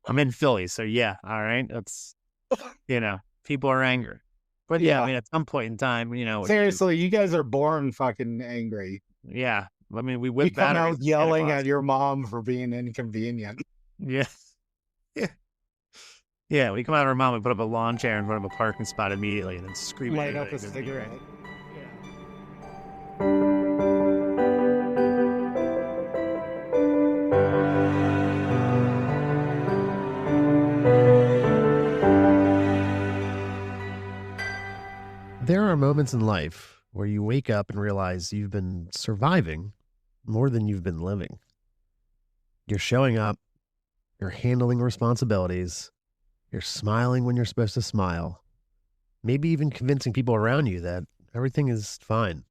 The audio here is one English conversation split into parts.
I'm in Philly, so yeah, all right. That's, people are angry. But yeah, I Yeah. mean, at some point in time, Seriously, you guys are born fucking angry. yeah. I mean, we You whip come batteries out at Santa yelling Claus. at your mom for being inconvenient. Yeah. Yeah. Yeah. We come out of our mom, we put up a lawn chair in front of a parking spot immediately and then scream at Light up anybody a who doesn't behave. cigarette. Yeah. There are moments in life where you wake up and realize you've been surviving more than you've been living. You're showing up, you're handling responsibilities, you're smiling when you're supposed to smile, maybe even convincing people around you that everything is fine.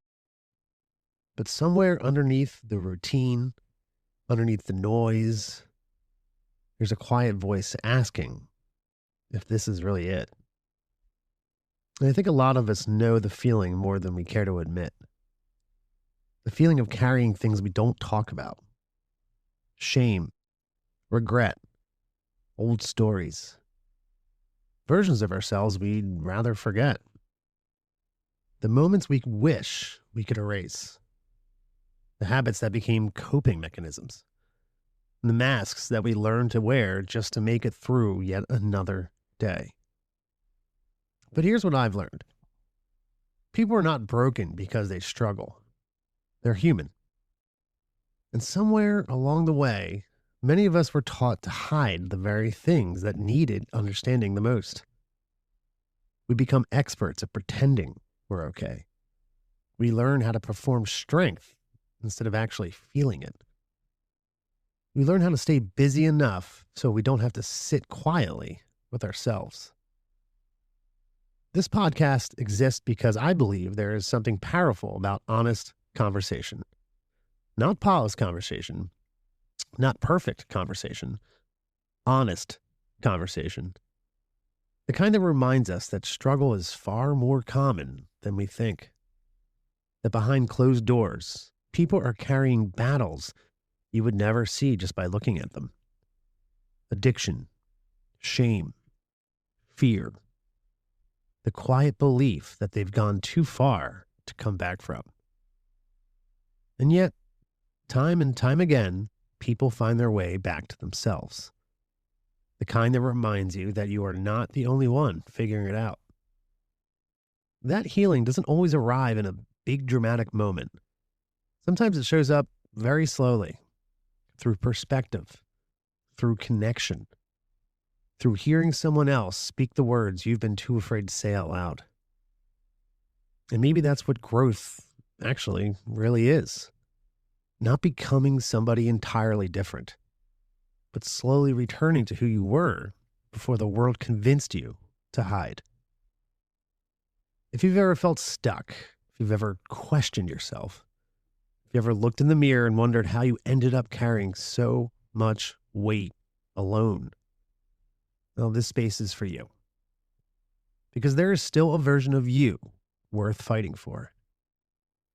But somewhere underneath the routine, underneath the noise, there's a quiet voice asking if this is really it. And I think a lot of us know the feeling more than we care to admit. The feeling of carrying things we don't talk about. Shame, regret, old stories, versions of ourselves we'd rather forget. The moments we wish we could erase. The habits that became coping mechanisms. The masks that we learned to wear just to make it through yet another day. But here's what I've learned. People are not broken because they struggle. They're human. And somewhere along the way, many of us were taught to hide the very things that needed understanding the most. We become experts at pretending we're okay. We learn how to perform strength instead of actually feeling it. We learn how to stay busy enough so we don't have to sit quietly with ourselves. This podcast exists because I believe there is something powerful about honest conversation. Not polished conversation, not perfect conversation, honest conversation. The kind that reminds us that struggle is far more common than we think. That behind closed doors, people are carrying battles you would never see just by looking at them. Addiction, shame, fear, the quiet belief that they've gone too far to come back from. And yet, time and time again, people find their way back to themselves. The kind that reminds you that you are not the only one figuring it out. That healing doesn't always arrive in a big dramatic moment. Sometimes it shows up very slowly, through perspective, through connection, through hearing someone else speak the words you've been too afraid to say out loud. And maybe that's what growth actually really is. Not becoming somebody entirely different, but slowly returning to who you were before the world convinced you to hide. If you've ever felt stuck, if you've ever questioned yourself, if you ever looked in the mirror and wondered how you ended up carrying so much weight alone, well, this space is for you. Because there is still a version of you worth fighting for.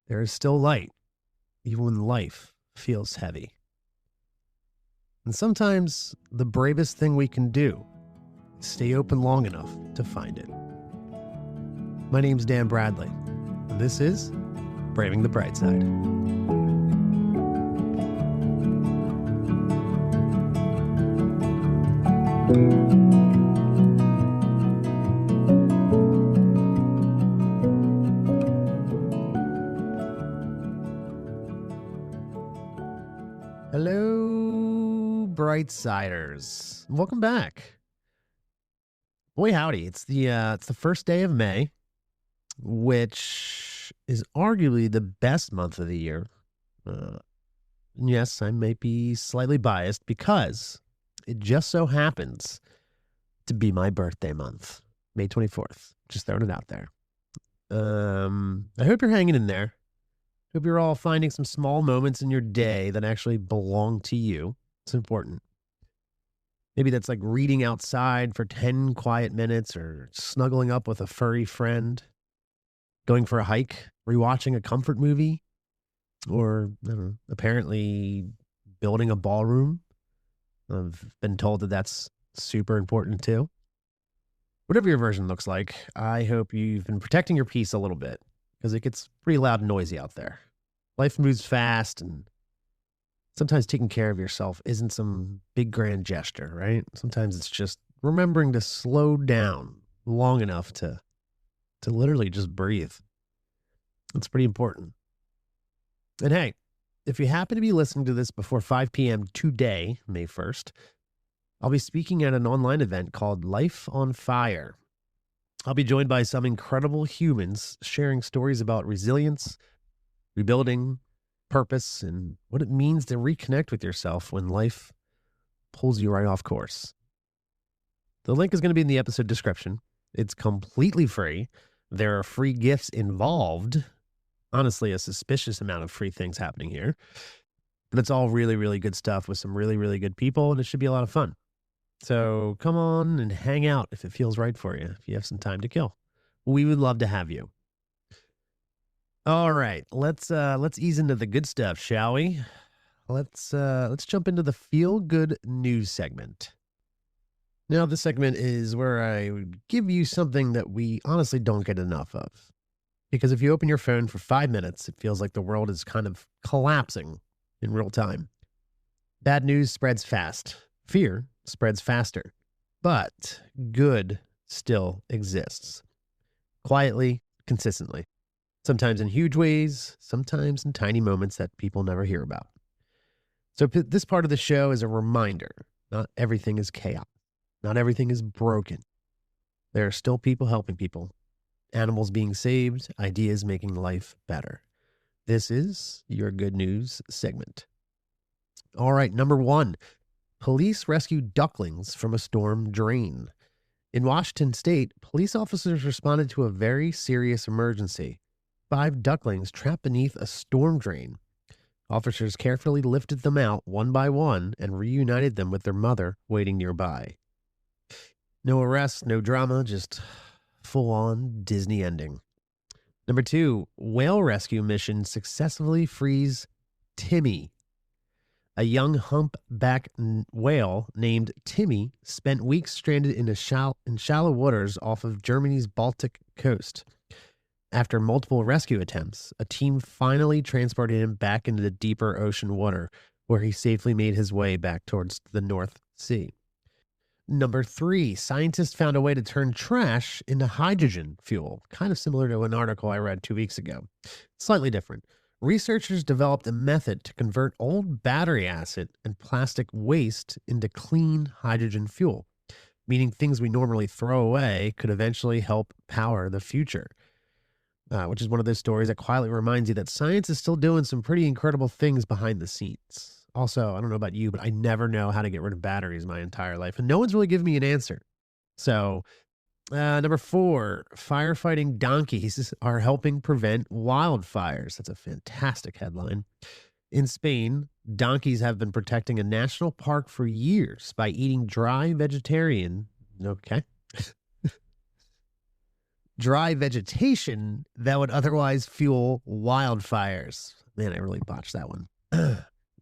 There is still light, even when life feels heavy. And sometimes the bravest thing we can do is stay open long enough to find it. My name's Dan Bradley, and this is Braving the Bright Side. Hello, Brightsiders. Welcome back. Boy, howdy. It's the first day of May, which is arguably the best month of the year. Yes, I may be slightly biased because it just so happens to be my birthday month, May 24th. Just throwing it out there. I hope you're hanging in there. Hope you're all finding some small moments in your day that actually belong to you. It's important. Maybe that's like reading outside for 10 quiet minutes or snuggling up with a furry friend, going for a hike, rewatching a comfort movie, or I don't know, apparently building a ballroom. I've been told that that's super important too. Whatever your version looks like, I hope you've been protecting your peace a little bit because it gets pretty loud and noisy out there. Life moves fast, and sometimes taking care of yourself isn't some big grand gesture, right? Sometimes it's just remembering to slow down long enough to literally just breathe. It's pretty important. And hey, if you happen to be listening to this before 5 p.m. today, May 1st, I'll be speaking at an online event called Life on Fire. I'll be joined by some incredible humans sharing stories about resilience, rebuilding, purpose, and what it means to reconnect with yourself when life pulls you right off course. The link is going to be in the episode description. It's completely free. There are free gifts involved. Honestly, a suspicious amount of free things happening here. But it's all really, really good stuff with some really, really good people, and it should be a lot of fun. So come on and hang out if it feels right for you, if you have some time to kill. We would love to have you. All right, let's ease into the good stuff, shall we? Let's jump into the feel good news segment. Now, this segment is where I would give you something that we honestly don't get enough of. Because if you open your phone for 5 minutes, it feels like the world is kind of collapsing in real time. Bad news spreads fast. Fear spreads faster. But good still exists. Quietly, consistently. Sometimes in huge ways, sometimes in tiny moments that people never hear about. So this part of the show is a reminder. Not everything is chaos. Not everything is broken. There are still people helping people. Animals being saved, ideas making life better. This is your good news segment. All right, number 1. Police rescue ducklings from a storm drain. In Washington State, police officers responded to a very serious emergency. 5 ducklings trapped beneath a storm drain. Officers carefully lifted them out one by one and reunited them with their mother waiting nearby. No arrests, no drama, just full-on Disney ending. Number 2, whale rescue mission successfully frees Timmy. A young humpback whale named Timmy spent weeks stranded in shallow waters off of Germany's Baltic coast. After multiple rescue attempts, a team finally transported him back into the deeper ocean water, where he safely made his way back towards the North Sea. Number 3, scientists found a way to turn trash into hydrogen fuel, kind of similar to an article I read 2 weeks ago. Slightly different. Researchers developed a method to convert old battery acid and plastic waste into clean hydrogen fuel, meaning things we normally throw away could eventually help power the future. Which is one of those stories that quietly reminds you that science is still doing some pretty incredible things behind the scenes. Also, I don't know about you, but I never know how to get rid of batteries my entire life, and no one's really given me an answer. So, number 4, firefighting donkeys are helping prevent wildfires. That's a fantastic headline. In Spain, donkeys have been protecting a national park for years by eating dry vegetation that would otherwise fuel wildfires. Man, I really botched that one.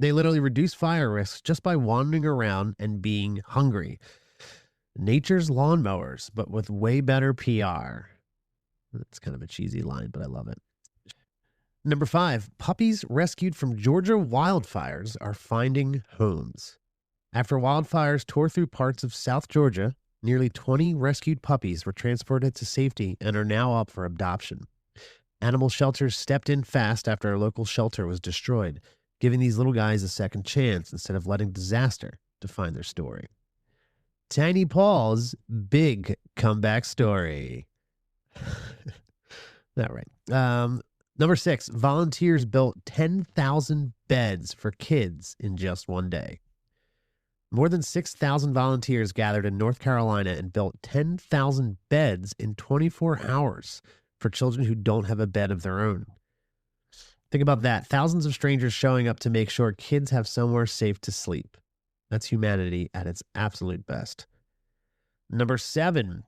They literally reduce fire risks just by wandering around and being hungry. Nature's lawnmowers, but with way better PR. That's kind of a cheesy line, but I love it. Number 5, puppies rescued from Georgia wildfires are finding homes. After wildfires tore through parts of South Georgia, nearly 20 rescued puppies were transported to safety and are now up for adoption. Animal shelters stepped in fast after a local shelter was destroyed, giving these little guys a second chance instead of letting disaster define their story. Tiny Paul's big comeback story. All right. Number 6, volunteers built 10,000 beds for kids in just one day. More than 6,000 volunteers gathered in North Carolina and built 10,000 beds in 24 hours for children who don't have a bed of their own. Think about that. Thousands of strangers showing up to make sure kids have somewhere safe to sleep. That's humanity at its absolute best. Number 7,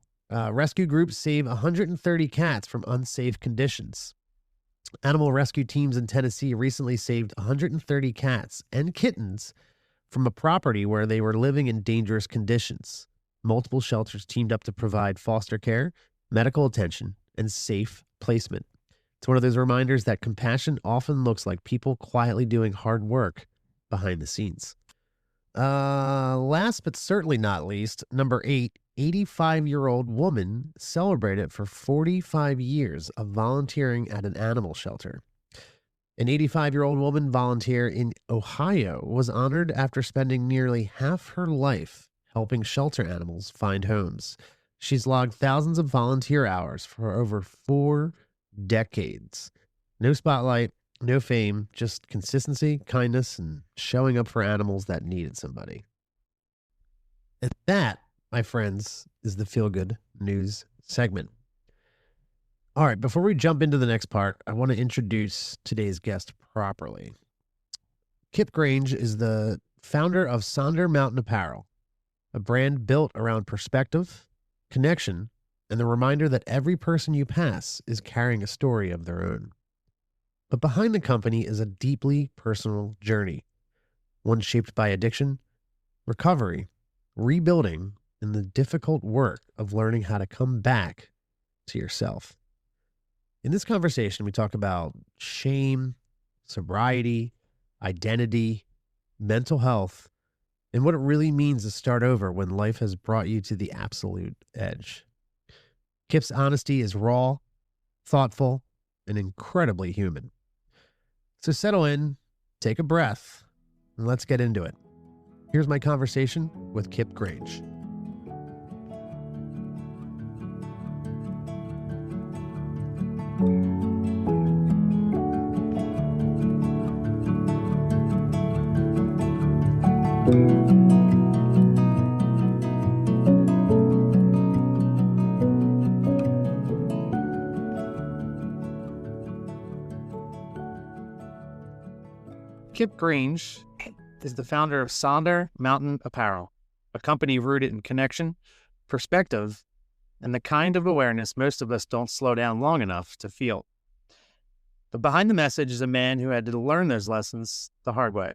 rescue groups save 130 cats from unsafe conditions. Animal rescue teams in Tennessee recently saved 130 cats and kittens from a property where they were living in dangerous conditions. multiple shelters teamed up to provide foster care, medical attention, and safe placement. It's one of those reminders that compassion often looks like people quietly doing hard work behind the scenes. Last but certainly not least, number 8, 85-year-old woman celebrated for 45 years of volunteering at an animal shelter. An 85-year-old woman volunteer in Ohio was honored after spending nearly half her life helping shelter animals find homes. She's logged thousands of volunteer hours for over 4 decades. No spotlight, no fame, just consistency, kindness, and showing up for animals that needed somebody. And that, my friends, is the Feel Good News segment. All right, before we jump into the next part, I want to introduce today's guest properly. Kipp Grange is the founder of Sonder Mountain Apparel, a brand built around perspective, connection, and the reminder that every person you pass is carrying a story of their own. But behind the company is a deeply personal journey, one shaped by addiction, recovery, rebuilding, and the difficult work of learning how to come back to yourself. In this conversation, we talk about shame, sobriety, identity, mental health, and what it really means to start over when life has brought you to the absolute edge. Kipp's honesty is raw, thoughtful, and incredibly human. So settle in, take a breath, and let's get into it. Here's my conversation with Kipp Grange. Kipp Grange is the founder of Sonder Mountain Apparel, a company rooted in connection, perspective, and the kind of awareness most of us don't slow down long enough to feel. But behind the message is a man who had to learn those lessons the hard way.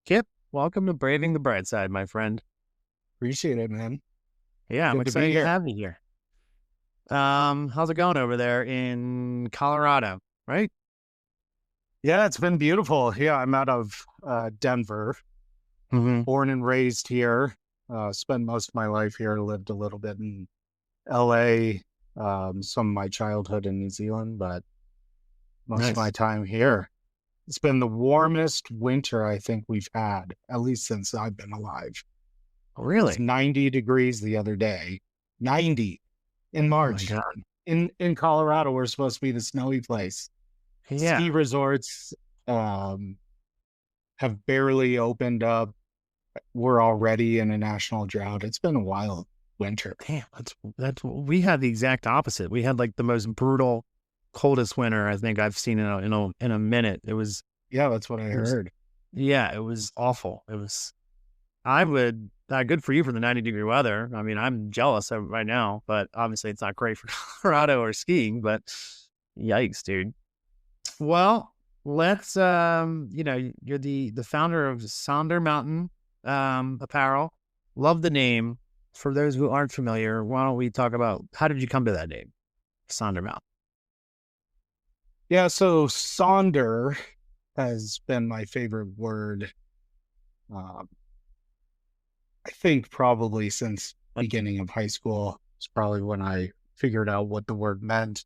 Kipp, welcome to Braving the Bright Side, my friend. Appreciate it, man. Yeah, I'm Good to be excited to here. have you here. How's it going over there in Colorado, right? Yeah, it's been beautiful. Yeah, I'm out of Denver, Mm-hmm. born and raised here. Spent most of my life here. Lived a little bit in LA, some of my childhood in New Zealand, but most of my time here. It's been the warmest winter I think we've had, at least since I've been alive. It Really? was 90 degrees the other day. 90 in March. Oh my God. In Colorado, we're supposed to be the snowy place. Yeah. Ski resorts have barely opened up. We're already in a national drought. It's been a wild winter. Damn, that's we had the exact opposite. We had like the most brutal, coldest winter I think I've seen in a minute. It was Yeah, that's what I heard. yeah, it was awful. Good for you for the 90-degree weather. I mean, I'm jealous of it right now, but obviously it's not great for Colorado or skiing, but yikes, dude. Well, let's you're the founder of Sonder Mountain Apparel. Love the name. For those who aren't familiar, why don't we talk about how did you come to that name, Sonder Mountain? Yeah, so Sonder has been my favorite word. I think probably since beginning of high school. It's probably when I figured out what the word meant.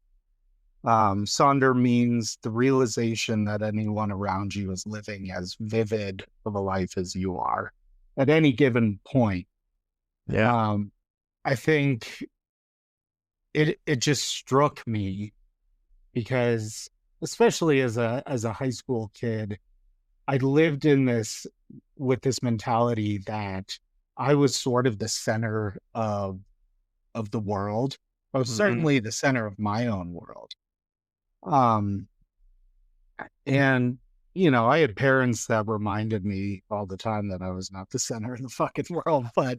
Sonder means the realization that anyone around you is living as vivid of a life as you are at any given point. Yeah. I think it just struck me because, especially as a high school kid, I lived with this mentality that I was sort of the center of the world. I was certainly the center of my own world. And I had parents that reminded me all the time that I was not the center of the fucking world, but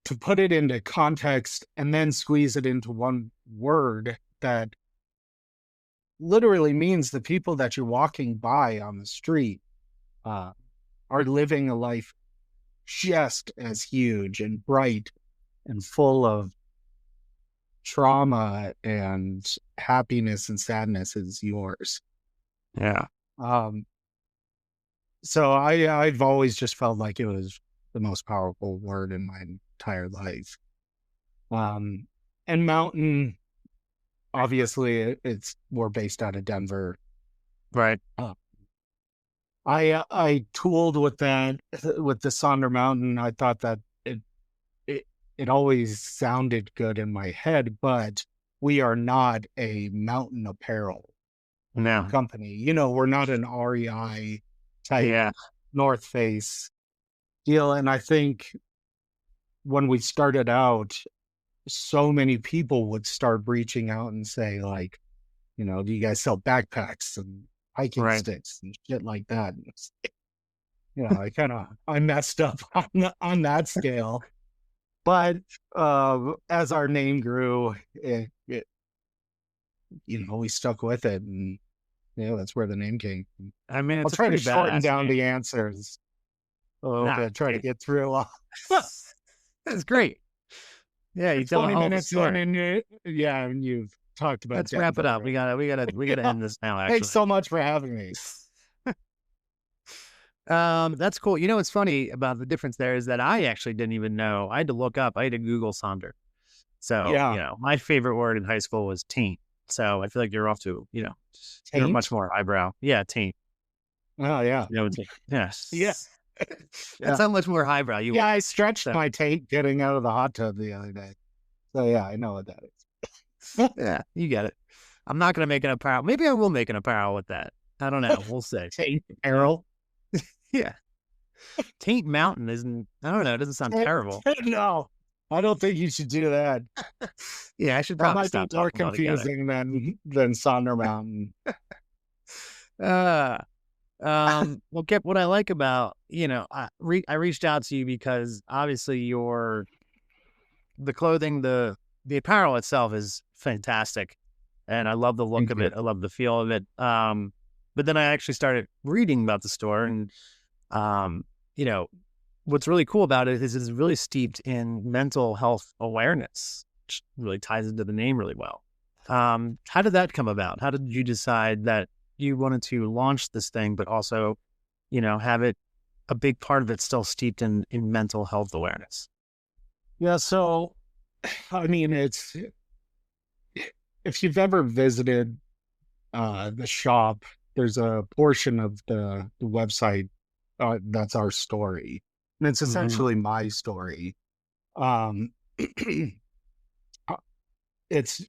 to put it into context and then squeeze it into one word that literally means the people that you're walking by on the street are living a life just as huge and bright and full of trauma and happiness and sadness as yours. Yeah. Um, so I've always just felt like it was the most powerful word in my entire life. And mountain, obviously, it's we're based out of Denver. Right. I tooled with that with the Sonder Mountain. I thought that it always sounded good in my head, but we are not a mountain apparel No. company. You know, we're not an REI type Yeah. North Face deal. And I think when we started out, so many people would start reaching out and say, like, you know, do you guys sell backpacks and hiking Right. sticks and shit like that? And it's, you know, I messed up on that scale. But as our name grew, you know, we stuck with it, and you know, that's where the name came from. I mean, I'll it's a try to pretty shorten badass down name. the answers a little Nah, bit, try to get through that's great. Yeah, you tell a 20 hell of a minutes in, story. and and you've talked about Let's wrap it Denver up. We gotta Yeah. end this now. Thanks Actually, so much for having me. that's cool. You know what's funny about the difference there is that I actually didn't even know. I had to look up. I had to Google Sonder. So Yeah. you know, my favorite word in high school was taint. So I feel like you're off to you're Taint? much more highbrow. Yeah, taint. Oh, yeah. You know, yes. Yeah. That's how much more highbrow you Yeah, are. I stretched So, my taint getting out of the hot tub the other day. So, yeah, I know what that is. yeah, you get it. I'm not gonna make an apparel. Maybe I will make an apparel with that. I don't know. We'll see. Taint apparel? Yeah. Taint Mountain isn't, I don't know, it doesn't sound terrible. No, I don't think you should do that. Yeah, I should That probably might be stop more talking altogether. confusing than Sonder Mountain. Well, Kip, what I like about, I reached out to you because obviously the clothing, the apparel itself is fantastic. And I love the look Thank of you. it. I love the feel of it. But then I actually started reading about the store, and, what's really cool about it is it's really steeped in mental health awareness, which really ties into the name really well. How did that come about? How did you decide that you wanted to launch this thing, but also, have it, a big part of it still steeped in mental health awareness? Yeah, so, I mean, if you've ever visited the shop, there's a portion of the website that's our story. And it's essentially my story. Um, it's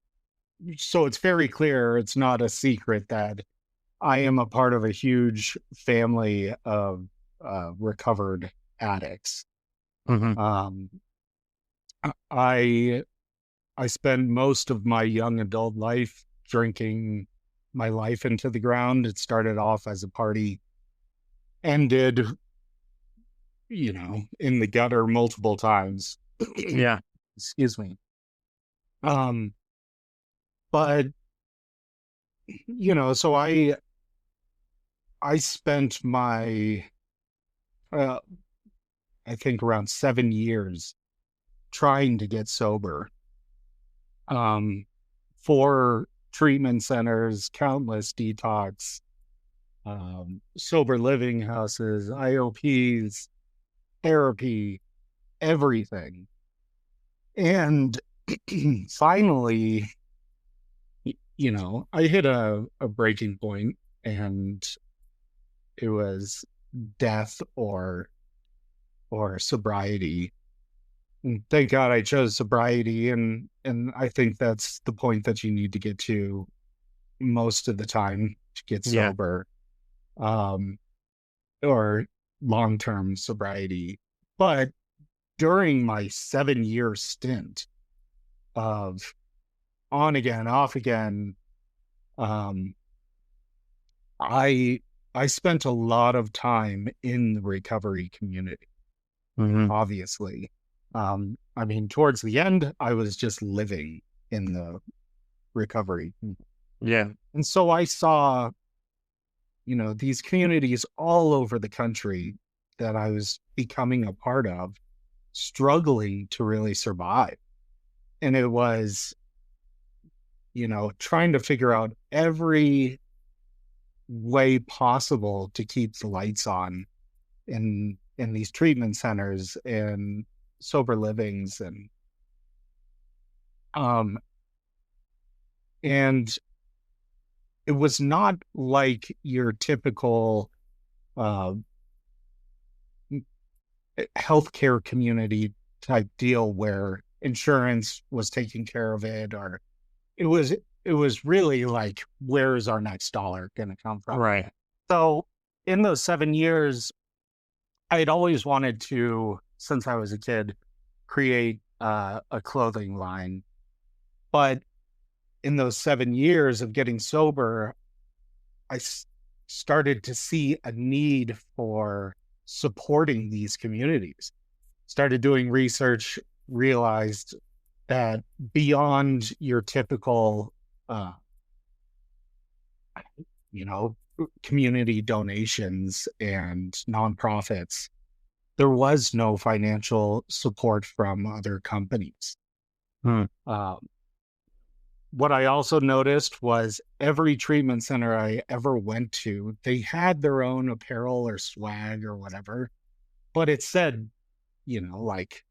very clear. It's not a secret that I am a part of a huge family of recovered addicts. Um, I spend most of my young adult life drinking my life into the ground. It started off as a party, ended, in the gutter multiple times. Yeah. Excuse me. But so I spent my I think around 7 years trying to get sober. 4 treatment centers, countless detox, sober living houses, IOPs, therapy, everything. And finally, I hit a breaking point, and it was death or sobriety. And thank God I chose sobriety, and I think that's the point that you need to get to most of the time to get Yeah. sober, or long-term sobriety. But during my 7-year stint of on again, off again, I spent a lot of time in the recovery community, obviously. I mean, towards the end, I was just living in the recovery. Yeah. And so I saw, these communities all over the country that I was becoming a part of struggling to really survive. And it was, trying to figure out every way possible to keep the lights on in these treatment centers and sober livings um and it was not like your typical uh healthcare community type deal where insurance was taking care of it, or it was really like, where is our next dollar going to come from? Right. So in those 7 years, I had always wanted to, since I was a kid, create a clothing line. But in those 7 years of getting sober, I started to see a need for supporting these communities. Started doing research, realized that beyond your typical, uh, you know, community donations and nonprofits, there was no financial support from other companies. Hmm. What I also noticed was every treatment center I ever went to, they had their own apparel or swag or whatever, but it said, like,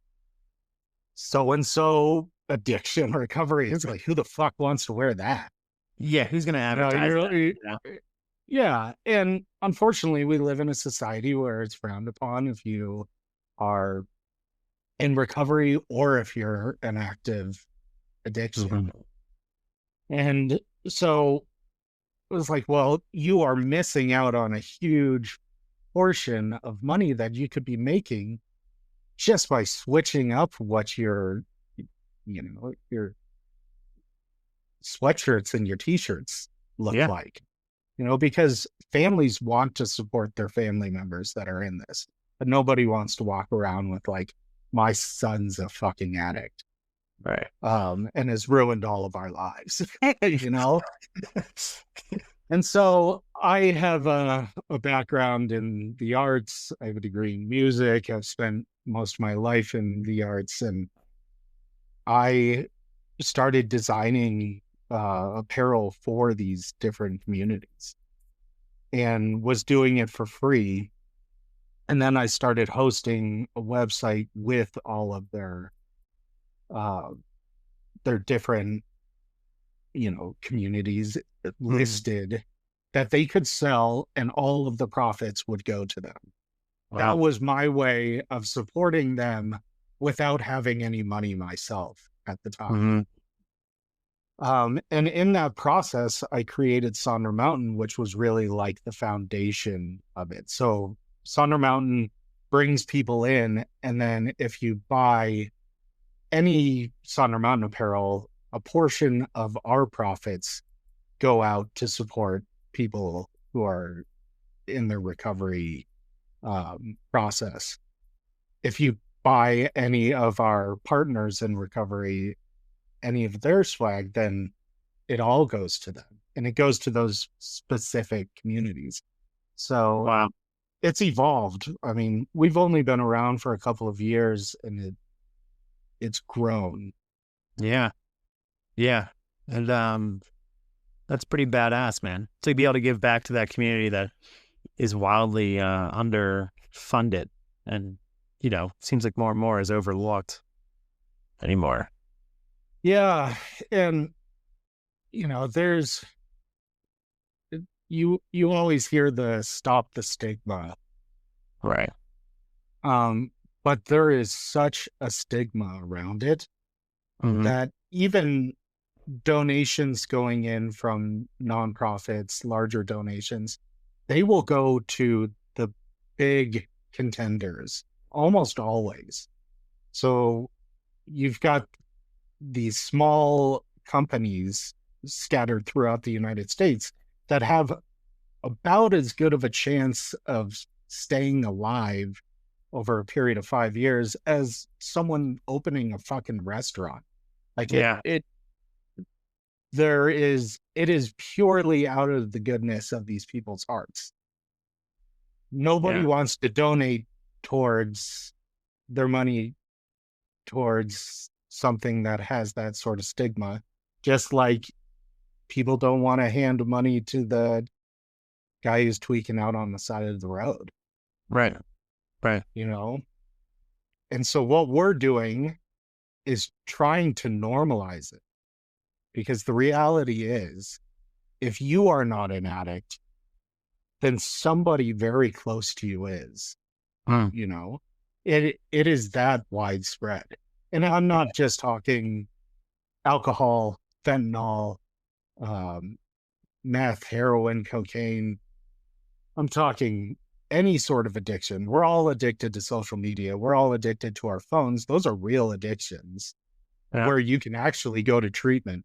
so and so addiction recovery. It's like, who the fuck wants to wear that? Yeah. Who's going to You know, advertise that? yeah. And unfortunately, we live in a society where it's frowned upon if you are in recovery or if you're an active addiction. Mhm. And so it was like, well, you are missing out on a huge portion of money that you could be making just by switching up what your sweatshirts and your t-shirts look Yeah. like, because families want to support their family members that are in this, but nobody wants to walk around with like, my son's a fucking addict, Right. and has ruined all of our lives, And so I have a background in the arts. I have a degree in music. I've spent most of my life in the arts, and I started designing apparel for these different communities and was doing it for free. And then I started hosting a website with all of uh, their different, communities listed that they could sell, and all of the profits would go to them. That Wow. was my way of supporting them without having any money myself at the time. Mhm. And in that process, I created Sonder Mountain, which was really like the foundation of it. So Sonder Mountain brings people in, and then if you buy any Sonder Mountain apparel, a portion of our profits go out to support people who are in their recovery process. If you buy any of our partners in recovery, any of their swag, then it all goes to them, and it goes to those specific communities. So Wow. it's evolved. I mean, we've only been around for a couple of years, and it's grown. Yeah. Yeah. And that's pretty badass, man. To be able to give back to that community that is wildly underfunded and, seems like more and more is overlooked anymore. Yeah. And, there's, you always hear the stop the stigma. Right. But there is such a stigma around it Mhm. that even donations going in from nonprofits, larger donations, they will go to the big contenders almost always. So you've got these small companies scattered throughout the United States that have about as good of a chance of staying alive over a period of 5 years as someone opening a fucking restaurant. Like Yeah. it is purely out of the goodness of these people's hearts. Nobody Yeah. wants to donate towards their money towards something that has that sort of stigma, just like people don't want to hand money to the guy who's tweaking out on the side of the road, Right. Right. you know? And so what we're doing is trying to normalize it, because the reality is, if you are not an addict, then somebody very close to you is, Mm. you know? It is that widespread. And I'm not just talking alcohol, fentanyl, meth, heroin, cocaine. I'm talking any sort of addiction. We're all addicted to social media. We're all addicted to our phones. Those are real addictions Yeah. where you can actually go to treatment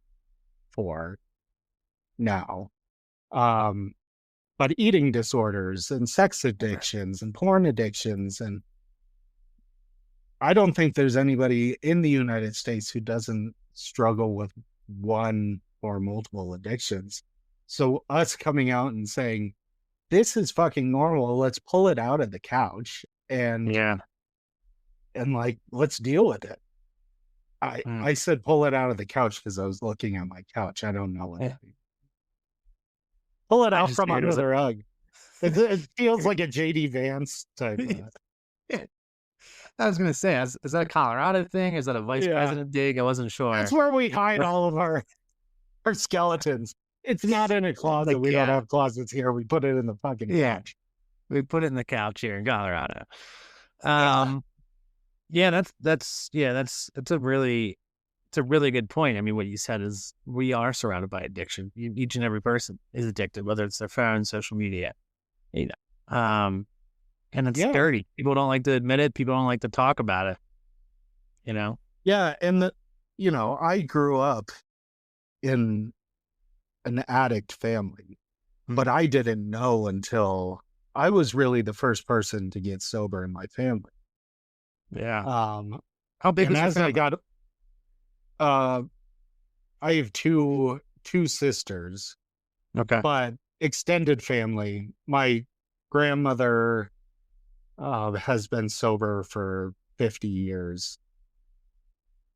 for now. But eating disorders and sex addictions and porn addictions, and I don't think there's anybody in the United States who doesn't struggle with one or multiple addictions. So us coming out and saying, this is fucking normal, let's pull it out of the couch and Yeah. like, let's deal with it. Mm. I said pull it out of the couch because I was looking at my couch. I don't know what Yeah. pull it I out just from figured it under was the rug. It feels like a JD Vance type of, I was gonna say, is that a Colorado thing? Is that a vice Yeah. president dig? I wasn't sure. That's where we hide all of our skeletons. It's not in a closet. We don't yeah. have closets here. We put it in the fucking Yeah. couch. We put it in the couch here in Colorado. Yeah. That's a really good point. I mean, what you said is we are surrounded by addiction. Each and every person is addicted, whether it's their phone, social media, you know. And it's Yeah. dirty. People don't like to admit it. People don't like to talk about it. You know. Yeah. And I grew up in an addict family, but I didn't know until I was really the first person to get sober in my family. Yeah. How big and was your as I got, I have two sisters, Okay. but extended family. My grandmother has been sober for 50 years.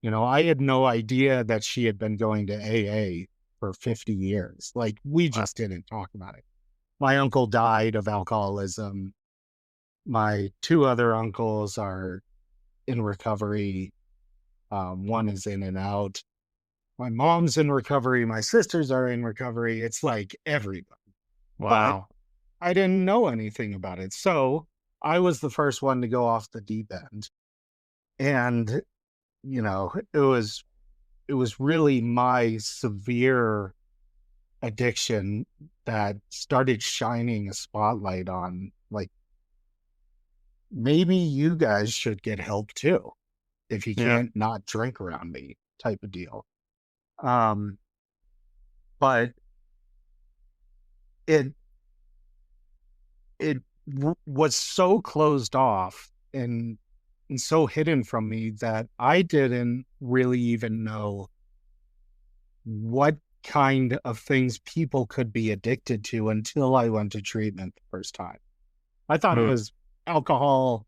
I had no idea that she had been going to AA for 50 years. Like, we just didn't talk about it. My uncle died of alcoholism. My two other uncles are in recovery. One is in and out. My mom's in recovery. My sisters are in recovery. It's like everybody. Wow. I didn't know anything about it. So I was the first one to go off the deep end. And, it was really my severe addiction that started shining a spotlight on, like, maybe you guys should get help too, if you can't not drink around me, type of deal. But it was so closed off and so hidden from me that I didn't really even know what kind of things people could be addicted to until I went to treatment the first time. I thought it was alcohol,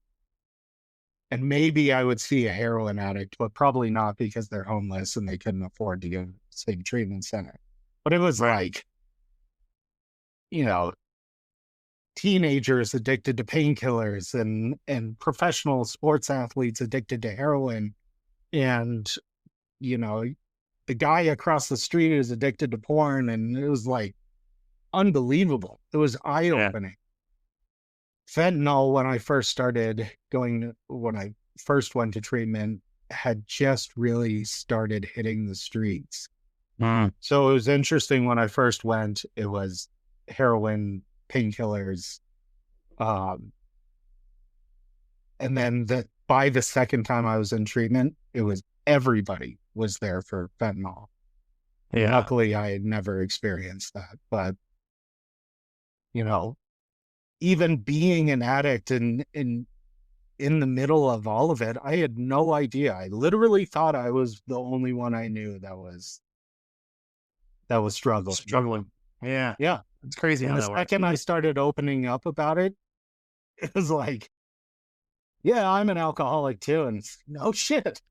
and maybe I would see a heroin addict, but probably not, because they're homeless and they couldn't afford to go to the same treatment center. But it was like, teenagers addicted to painkillers and professional sports athletes addicted to heroin. And, the guy across the street is addicted to porn. And it was like unbelievable. It was eye-opening. Fentanyl, when I first went to treatment, had just really started hitting the streets. So it was interesting. When I first went, it was heroin, painkillers. And then by the second time I was in treatment, it was everybody was there for fentanyl. Yeah. Luckily, I had never experienced that. But, even being an addict and in the middle of all of it, I had no idea. I literally thought I was the only one I knew that was struggling. Yeah. Yeah. It's crazy And how the that works. second I started opening up about it, it was like yeah, I'm an alcoholic too. And no shit.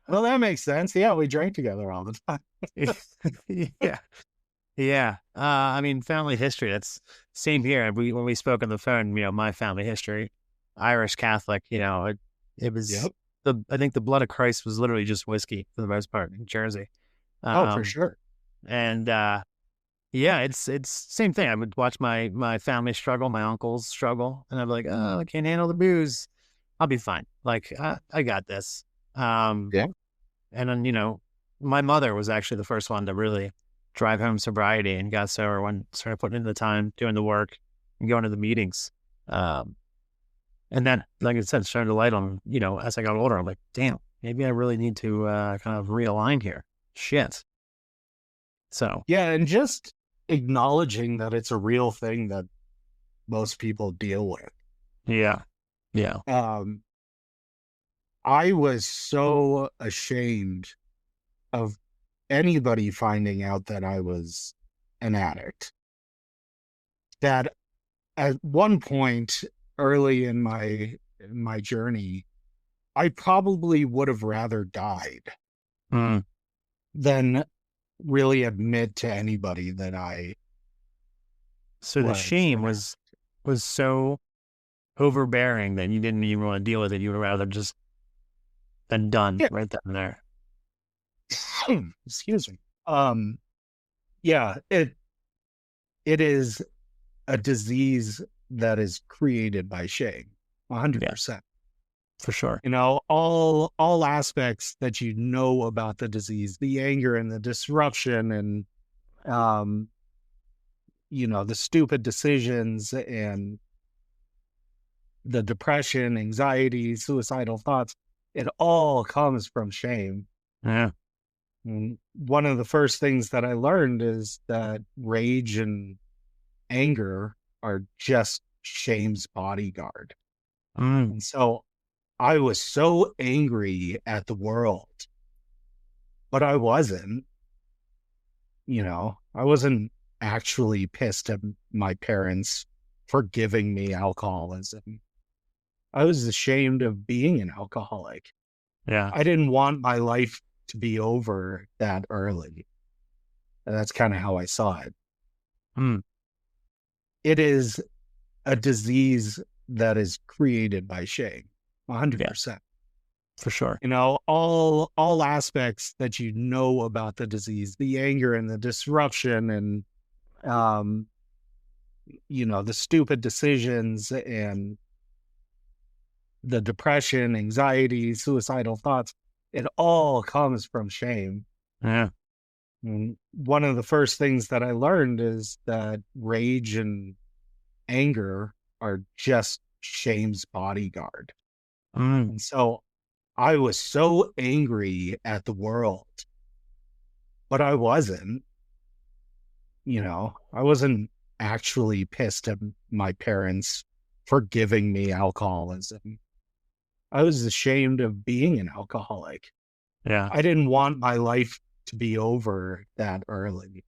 Well, that makes sense. Yeah, we drank together all the time. Yeah. Yeah. I mean, family history, that's same here. When we spoke on the phone, my family history, Irish Catholic, it was Yep. I think the blood of Christ was literally just whiskey for the most part in Jersey. Oh, for Um, sure. and, yeah, it's same thing. I would watch my family struggle, my uncles struggle, and I'd be like, oh, I can't handle the booze. I'll be fine. Like, I got this. Um, Yeah. and then, my mother was actually the first one to really drive home sobriety and got sober when started putting in the time, doing the work, and going to the meetings. Um, and then, like I said, started to light on, as I got older, I'm like, damn, maybe I really need to kind of realign here. Shit. So, Yeah. And just acknowledging that it's a real thing that most people deal with. yeah. Yeah. Um, I was so ashamed of anybody finding out that I was an addict that at one point early in my journey, I probably would have rather died Mm. than really admit to anybody that I So the was shame an was so overbearing that you didn't even want to deal with it. You would rather just been done addict. right then and there. Yeah. Excuse me. Yeah, it is a disease that is created by shame. Yeah, 100%. for sure. All aspects that about the disease, the anger and the disruption and um, the stupid decisions and the depression, anxiety, suicidal thoughts, it all comes from shame. Yeah. And one of the first things that I learned is that rage and anger are just shame's bodyguard. Mm. And so I was so angry at the world, but I wasn't actually pissed at my parents for giving me alcoholism. I was ashamed of being an alcoholic. Yeah. I didn't want my life to be over that early. And that's kind of how I saw it. Mm. It is a disease that is created by shame. Yeah, 100%. for sure. All aspects that about the disease, the anger and the disruption and um, the stupid decisions and the depression, anxiety, suicidal thoughts, it all comes from shame. Yeah. And one of the first things that I learned is that rage and anger are just shame's bodyguard. Mm. And so I was so angry at the world, but I wasn't actually pissed at my parents for giving me alcoholism. I was ashamed of being an alcoholic. Yeah. I didn't want my life to be over that early.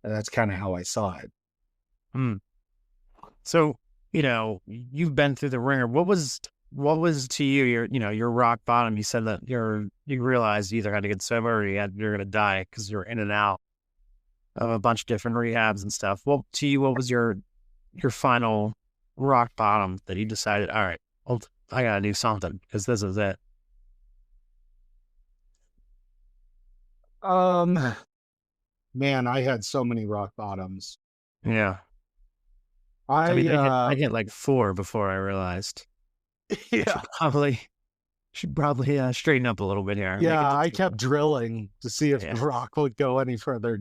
And that's kind of how I saw it. Mm. So, you've been through the ringer. What was to you your rock bottom? You said that you realized you either had to get sober or you're gonna die because you're in and out of a bunch of different rehabs and stuff. What was your final rock bottom that you decided, all right, well, I gotta do something because this is it. Um, Man, I had so many rock bottoms. Yeah. I I mean, I hit like 4 before I realized I yeah, should probably straighten up a little bit here. Make yeah, it I to kept drilling to see if yeah. the rock would go any further.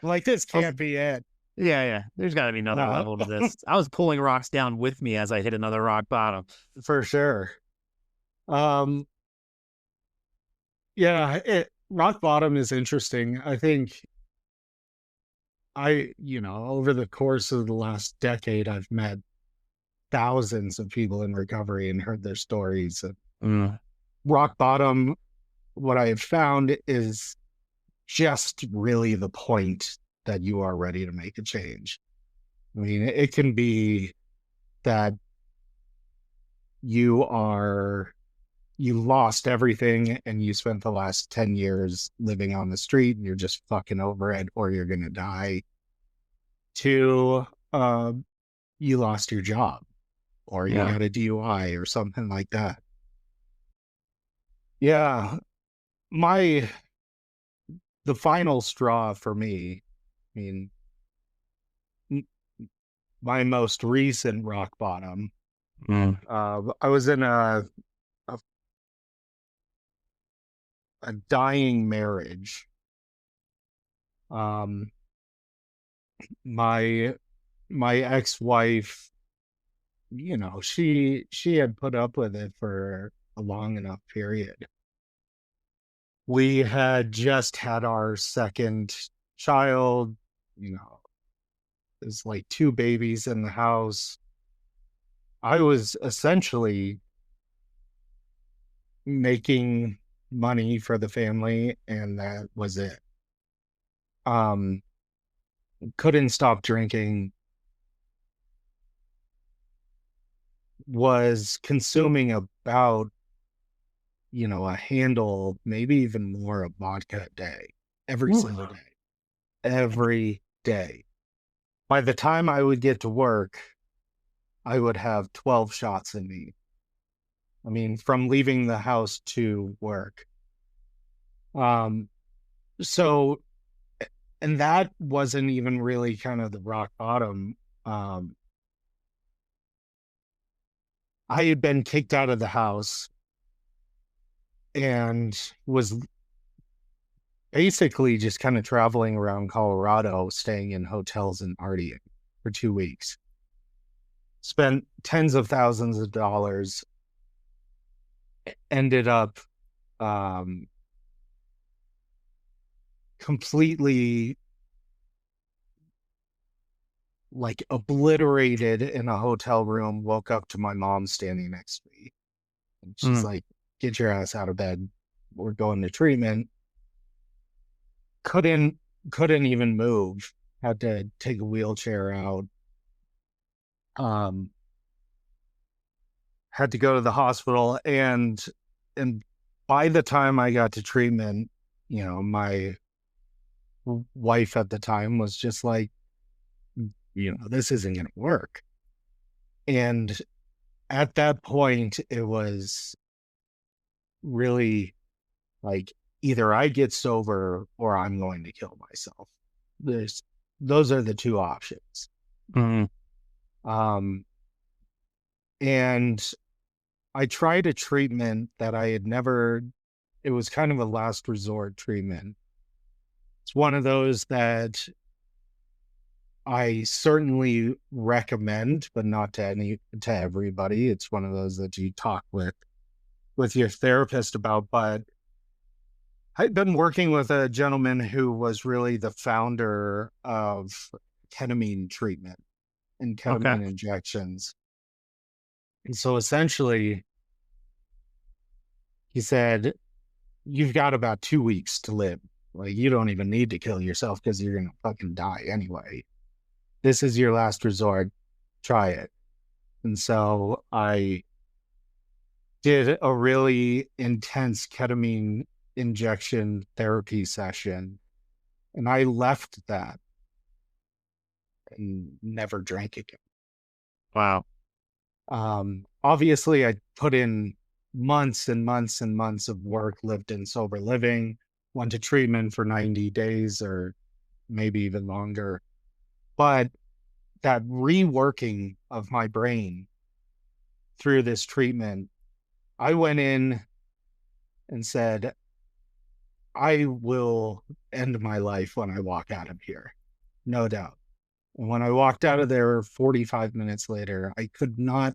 Like this I was can't be it. Yeah, yeah. There's got to be another Uh, level to this. I was pulling rocks down with me as I hit another rock bottom. for sure. Um, yeah, rock bottom is interesting. I think over the course of the last decade, I've met thousands of people in recovery and heard their stories. And Mm. rock bottom, what I have found is just really the point that you are ready to make a change. I mean, it can be that you lost everything and you spent the last 10 years living on the street and you're just fucking over it or you're going to die, to you lost your job or you Yeah. got a DUI or something like that. Yeah. My, the final straw for me, I mean, m- my most recent rock bottom, Mm. I was in a, a dying marriage. Um, my my ex-wife, she had put up with it for a long enough period. We had just had our second child, there's like two babies in the house. I was essentially making money for the family and that was it. Um, couldn't stop drinking, was consuming about, a handle, maybe even more of vodka a day, every Oof. single day, every day. By the time I would get to work, I would have 12 shots in me. I mean, from leaving the house to work. Um, so, and that wasn't even really kind of the rock bottom. Um, I had been kicked out of the house and was basically just kind of traveling around Colorado, staying in hotels and partying for 2 weeks. Spent tens of thousands of dollars, ended up um, completely like obliterated in a hotel room, woke up to my mom standing next to me. And she's Mm. like, get your ass out of bed. We're going to treatment. Couldn't couldn't even move. Had to take a wheelchair out. Um, had to go to the hospital and by the time I got to treatment, my wife at the time was just like, this isn't going to work. And at that point, it was really like either I get sober or I'm going to kill myself. There's those are the two options. Mm. Um, and I tried a treatment that I had never, it was kind of a last resort treatment. It's one of those that I certainly recommend, but not to everybody. It's one of those that you talk with your therapist about. But I've been working with a gentleman who was really the founder of ketamine treatment and Okay. ketamine injections. And so essentially, he said, you've got about 2 weeks to live. Like, you don't even need to kill yourself because you're going to fucking die anyway. This is your last resort. Try it. And so I did a really intense ketamine injection therapy session. And I left that and never drank again. Wow. Obviously, I put in months and months and months of work, lived in sober living, went to treatment for 90 days or maybe even longer. But that reworking of my brain through this treatment, I went in and said, I will end my life when I walk out of here, no doubt. And when I walked out of there 45 minutes later, I could not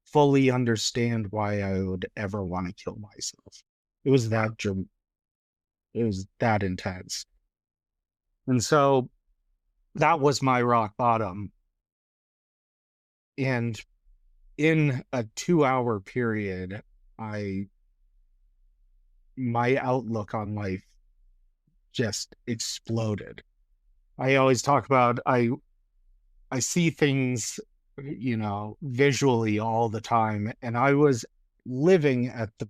fully understand why I would ever want to kill myself. It was it was that intense. And so that was my rock bottom. And in a 2 hour period, I my outlook on life just exploded. I always talk about I see things visually all the time. And I was living at the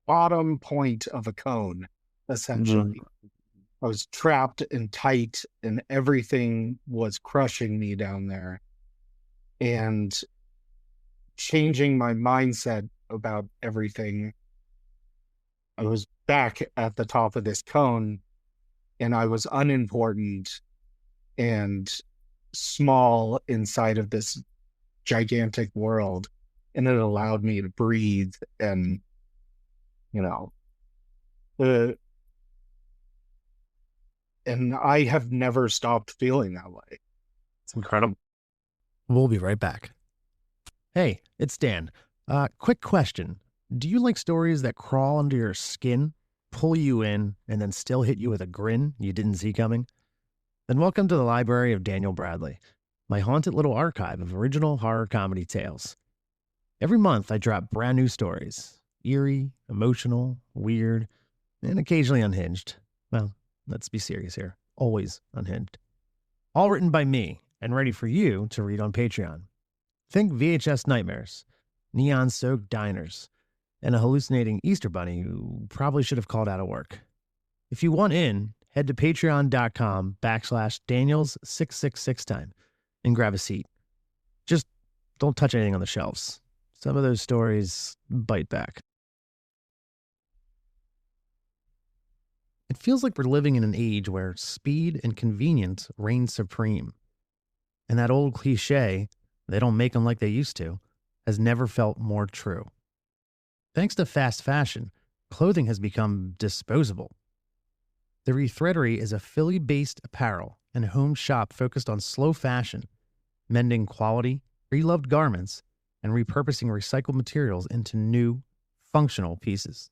bottom point of a cone, Mhm. essentially. I was trapped and tight, and everything was crushing me down there. And changing my mindset about everything, I was back at the top of this cone, and I was unimportant and small inside of this gigantic world. And it allowed me to breathe and, you know, the and I have never stopped feeling that way. It's incredible. We'll be right back. Hey, it's Dan. Quick question. Do you like stories that crawl under your skin, pull you in, and then still hit you with a grin you didn't see coming? Then welcome to the library of Daniel Bradley, my haunted little archive of original horror comedy tales. Every month, I drop brand new stories. Eerie, emotional, weird, and occasionally unhinged. Well, let's be serious here. Always unhinged. All written by me and ready for you to read on Patreon. Think VHS nightmares, neon-soaked diners, and a hallucinating Easter bunny who probably should have called out of work. If you want in, head to patreon.com/Daniels666 and grab a seat. Just don't touch anything on the shelves. Some of those stories bite back. It feels like we're living in an age where speed and convenience reign supreme. And that old cliche, they don't make them like they used to, has never felt more true. Thanks to fast fashion, clothing has become disposable. The Rethreadery is a Philly-based apparel and home shop focused on slow fashion, mending quality, pre-loved garments, and repurposing recycled materials into new, functional pieces.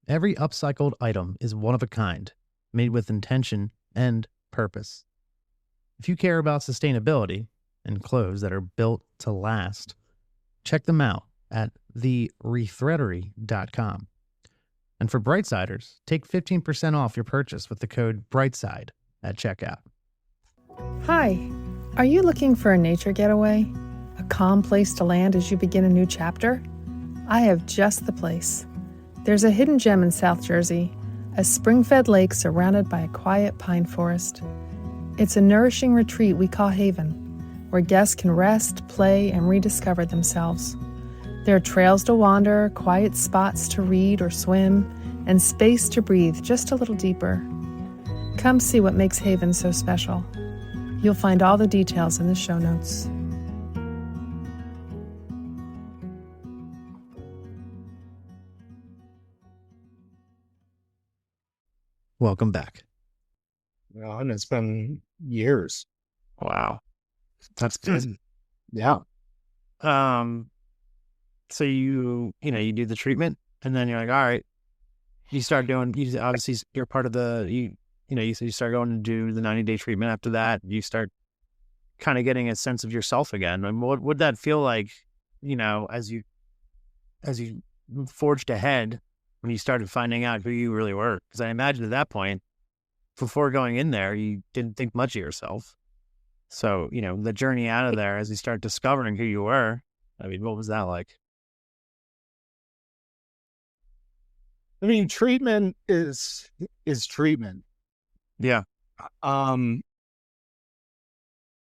Every upcycled item is one of a kind, made with intention and purpose. If you care about sustainability and clothes that are built to last, check them out at therethreadery.com. And for Brightsiders, take 15% off your purchase with the code BRIGHTSIDE at checkout. Hi, are you looking for a nature getaway? A calm place to land as you begin a new chapter? I have just the place. There's a hidden gem in South Jersey, a spring-fed lake surrounded by a quiet pine forest. It's a nourishing retreat we call Haven, where guests can rest, play, and rediscover themselves. There are trails to wander, quiet spots to read or swim, and space to breathe just a little deeper. Come see what makes Haven so special. You'll find all the details in the show notes. Welcome back. And it's been years. Wow. That's good. Yeah. So you do the treatment and then you're like, all right, you start doing, obviously you're part of you start going to do the 90-day treatment. After that, you start kind of getting a sense of yourself again. And what would that feel like, as you forged ahead when you started finding out who you really were? Because I imagine at that point, before going in there, you didn't think much of yourself. So, the journey out of there as you start discovering who you were, I mean, what was that like? I mean, treatment is treatment. Yeah.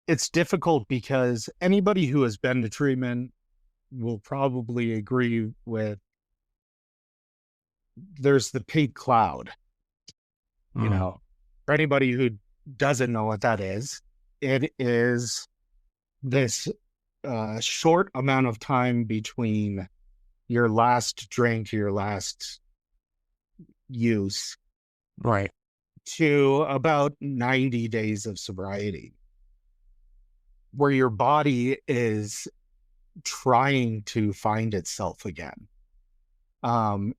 It's difficult because anybody who has been to treatment will probably agree with there's the pink cloud. For anybody who doesn't know what that is, it is this short amount of time between your last drink, your last use, Right. to about 90 days of sobriety, where your body is trying to find itself again.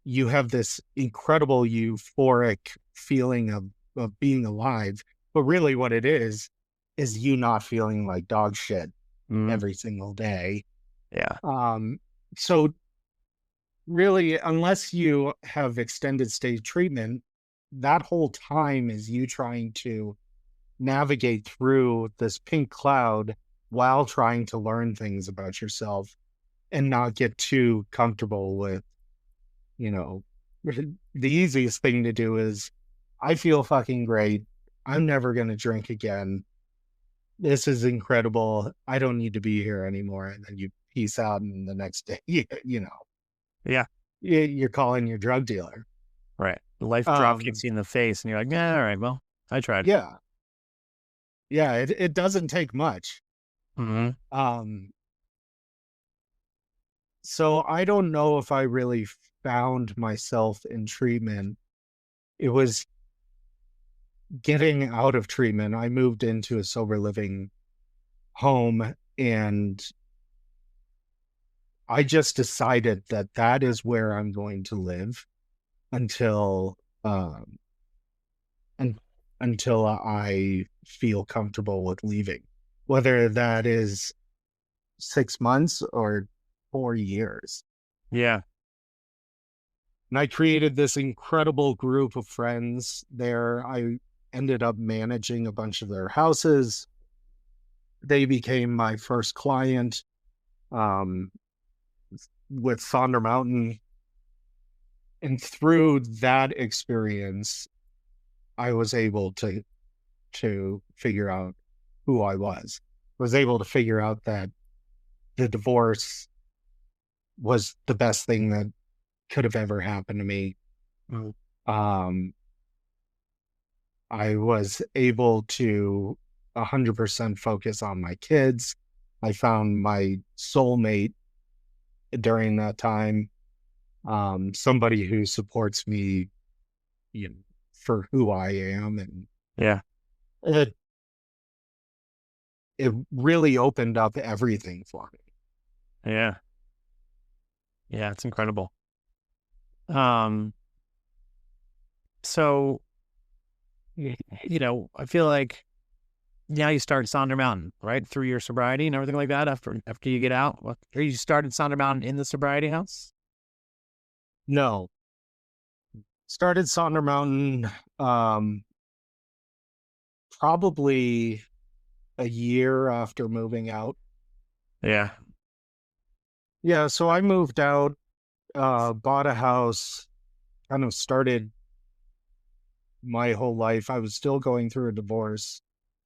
You have this incredible euphoric feeling of being alive, but really what it is you not feeling like dog shit every single day. Yeah. So really, unless you have extended stage treatment, that whole time is you trying to navigate through this pink cloud while trying to learn things about yourself and not get too comfortable with, you know, the easiest thing to do is, I feel fucking great. I'm never going to drink again. This is incredible. I don't need to be here anymore. And then you peace out, and the next day, you know, Yeah. you're calling your drug dealer. Right. The life drop kicks you in the face and you're like, yeah, all right, well, I tried. Yeah. Yeah. It doesn't take much. Mm-hmm. So I don't know if I really found myself in treatment. It was getting out of treatment. I moved into a sober living home, and I just decided that that is where I'm going to live until and until I feel comfortable with leaving, whether that is 6 months or 4 years. Yeah. And I created this incredible group of friends there. I ended up managing a bunch of their houses. They became my first client um, with Sonder Mountain. And through that experience, I was able to figure out who I was able to figure out that the divorce was the best thing that could have ever happened to me. Mm. I was able to 100% focus on my kids. I found my soulmate during that time. Somebody who supports me, you know, for who I am. And Yeah. it really opened up everything for me. Yeah. Yeah. It's incredible. So, you know, I feel like now you start Sonder Mountain, right? Through your sobriety and everything like that after you get out. What, or you started Sonder Mountain in the sobriety house? No. Started Sonder Mountain probably a year after moving out. Yeah. Yeah, so I moved out, bought a house, kind of started my whole life. I was still going through a divorce,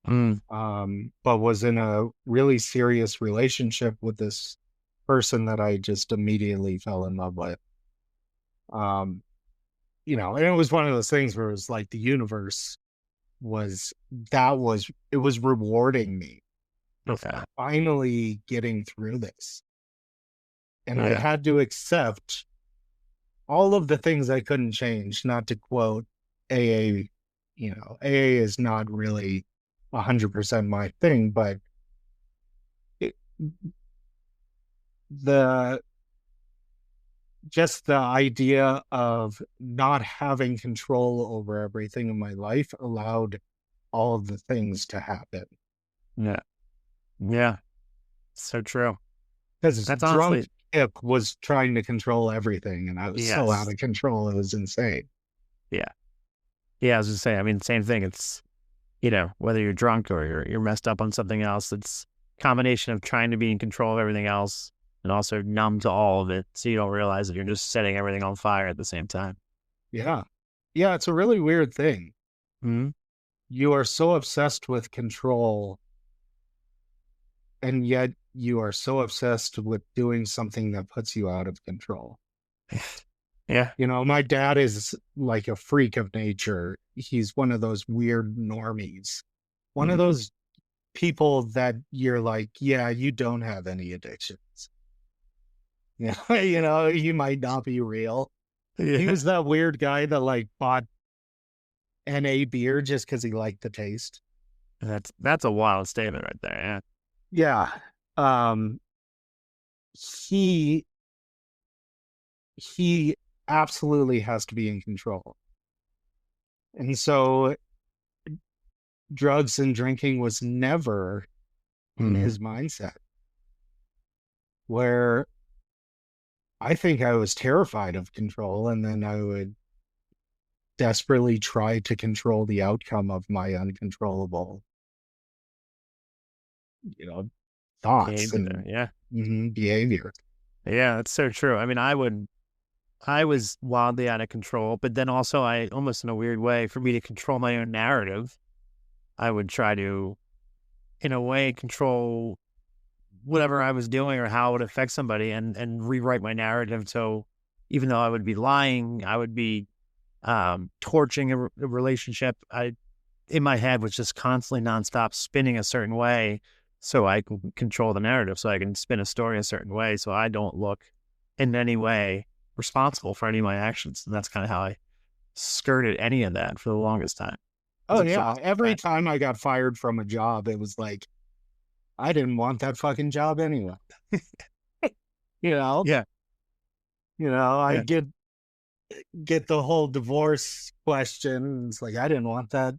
Mm. but was in a really serious relationship with this person that I just immediately fell in love with. You know, and it was one of those things where it was like the universe was it was rewarding me Okay. finally getting through this. And I Yeah. had to accept all of the things I couldn't change, not to quote AA. You know, AA is not really 100% my thing, but it, the just the idea of not having control over everything in my life allowed all of the things to happen. Yeah. Yeah. So true. Because That's drunk honestly, Kipp was trying to control everything, and I was so out yes. of control, it was insane. Yeah. Yeah. I was just saying, I mean, same thing. It's, you know, whether you're drunk or you're messed up on something else, it's a combination of trying to be in control of everything else and also numb to all of it. So you don't realize that you're just setting everything on fire at the same time. Yeah. Yeah, it's a really weird thing. Hmm. You are so obsessed with control, and yet you are so obsessed with doing something that puts you out of control. Yeah. You know, my dad is like a freak of nature. He's one of those weird normies. One of Mhm. those people that you're like, yeah, you don't have any addictions. Yeah, you know, you might not be real. He Yeah. was that weird guy that like bought NA beer just because he liked the taste. That's a wild statement right there. Yeah. Um, he he absolutely has to be in control. And so drugs and drinking was never Yeah. in Mhm. his mindset, where I think I was terrified of control, and then I would desperately try to control the outcome of my uncontrollable, you know, thoughts behavior and there. Yeah. behavior. Yeah, that's so true. I mean, I was wildly out of control, but then also I almost in a weird way, for me to control my own narrative, I would try to, in a way, control whatever I was doing or how it would affect somebody and rewrite my narrative. So even though I would be lying, I would be torching a relationship. I, in my head, was just constantly nonstop spinning a certain way so I can control the narrative, so I can spin a story a certain way so I don't look in any way responsible for any of my actions. And that's kind of how I skirted any of that for the longest time. Oh yeah. Every time I got fired from a job, it was like, I didn't want that fucking job anyway. You know? Yeah. I Yeah. get the whole divorce question. It's like, I didn't want that